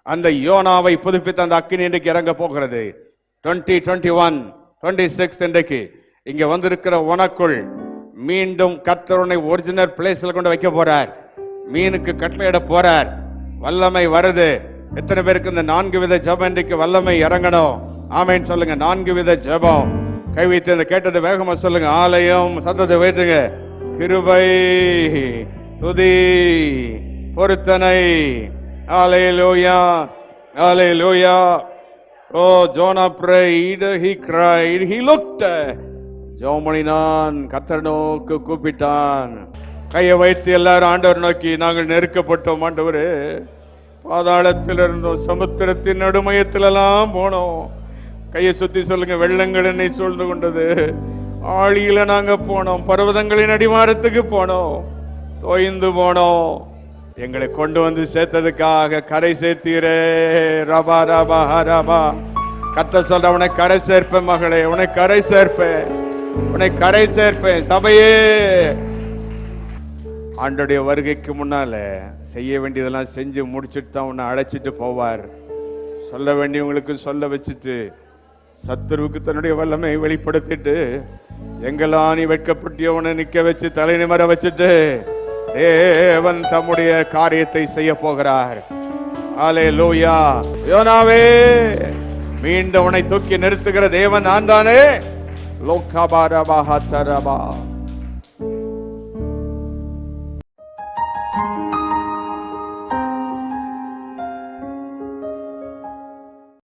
அந்த யோனாவை புதுப்பித்த அந்த அக்கினி இன்றைக்கு இறங்க போகிறது. 2021 26 இன்றைக்கு இங்க வந்திருக்கிற உனக்குள் மீண்டும் கர்த்தருனை ஒரிஜினல் பிளேஸ்ல கொண்டு வைக்க போறார். மீனுக்கு கட்டளையிட போறார். வல்லமை வருது. எத்தனை பேருக்கு இந்த 4 வித ஜெபம் இன்றைக்கு வல்லமை இறங்கணும்? ஆமென் சொல்லுங்க. 4 வித ஜெபம். கை வைத்து இந்த கேட்டது வேகமா சொல்லுங்க. ஆலயம் சத்தத்தை வைத்துங்க. கிருபை, துதி, பொருத்தனை. ஹல்லேலூயா, ஹல்லேலூயா. ஓ ஜோனா prayed, he cried, he looked. ஜெபமணினான், கர்த்தர் நோக்கி கூப்பிட்டான். கையை வைத்து எல்லாரும் ஆண்டவர் நோக்கி, நாங்கள் நெருக்கப்பட்டோம் ஆண்டவரே, பாதாளத்தில் இருந்தோம், சமுத்திரத்தின் நடுமையத்திலெல்லாம் போனோம். கையை சுத்தி சொல்லுங்க. வெள்ளங்கள் என்னை சூழ்ந்து கொண்டது. ஆழியில நாங்க போனோம், பர்வதங்களின் அடிவாரத்துக்கு போனோம், தோய்ந்து போனோம். எங்களை கொண்டு வந்து சேர்த்ததுக்காக கரை சேர்த்தீரே. ரபா ரபா ரபா. கர்த்தர் சொல்ற, உன்னை கரை சேர்ப்பேன் மகளே, உன்னை கரை சேர்ப்பேன், உன்னை கரை சேர்ப்பேன். சபையே, ஆண்டோடைய வருகைக்கு முன்னால செய்ய வேண்டியதெல்லாம் செஞ்சு முடிச்சுட்டு தான் உன்னை அழைச்சிட்டு போவார். சொல்ல வேண்டியவங்களுக்கு சொல்ல வச்சுட்டு, சத்துருவுக்கு தன்னுடைய வல்லமை வெளிப்படுத்திட்டு, எங்கெல்லாம் நீ வெட்கப்பட்டியோ உன்னை நிக்க வச்சு தலை நிமிர வச்சுட்டு தேவன் தம்முடைய காரியத்தை செய்ய போகிறார். அல்லேலூயா. யோனாவே, மீண்டும் உன்னை தூக்கி நிறுத்துகிற தேவன் நான் தானே. லோகாபாரபா ஹதரபா.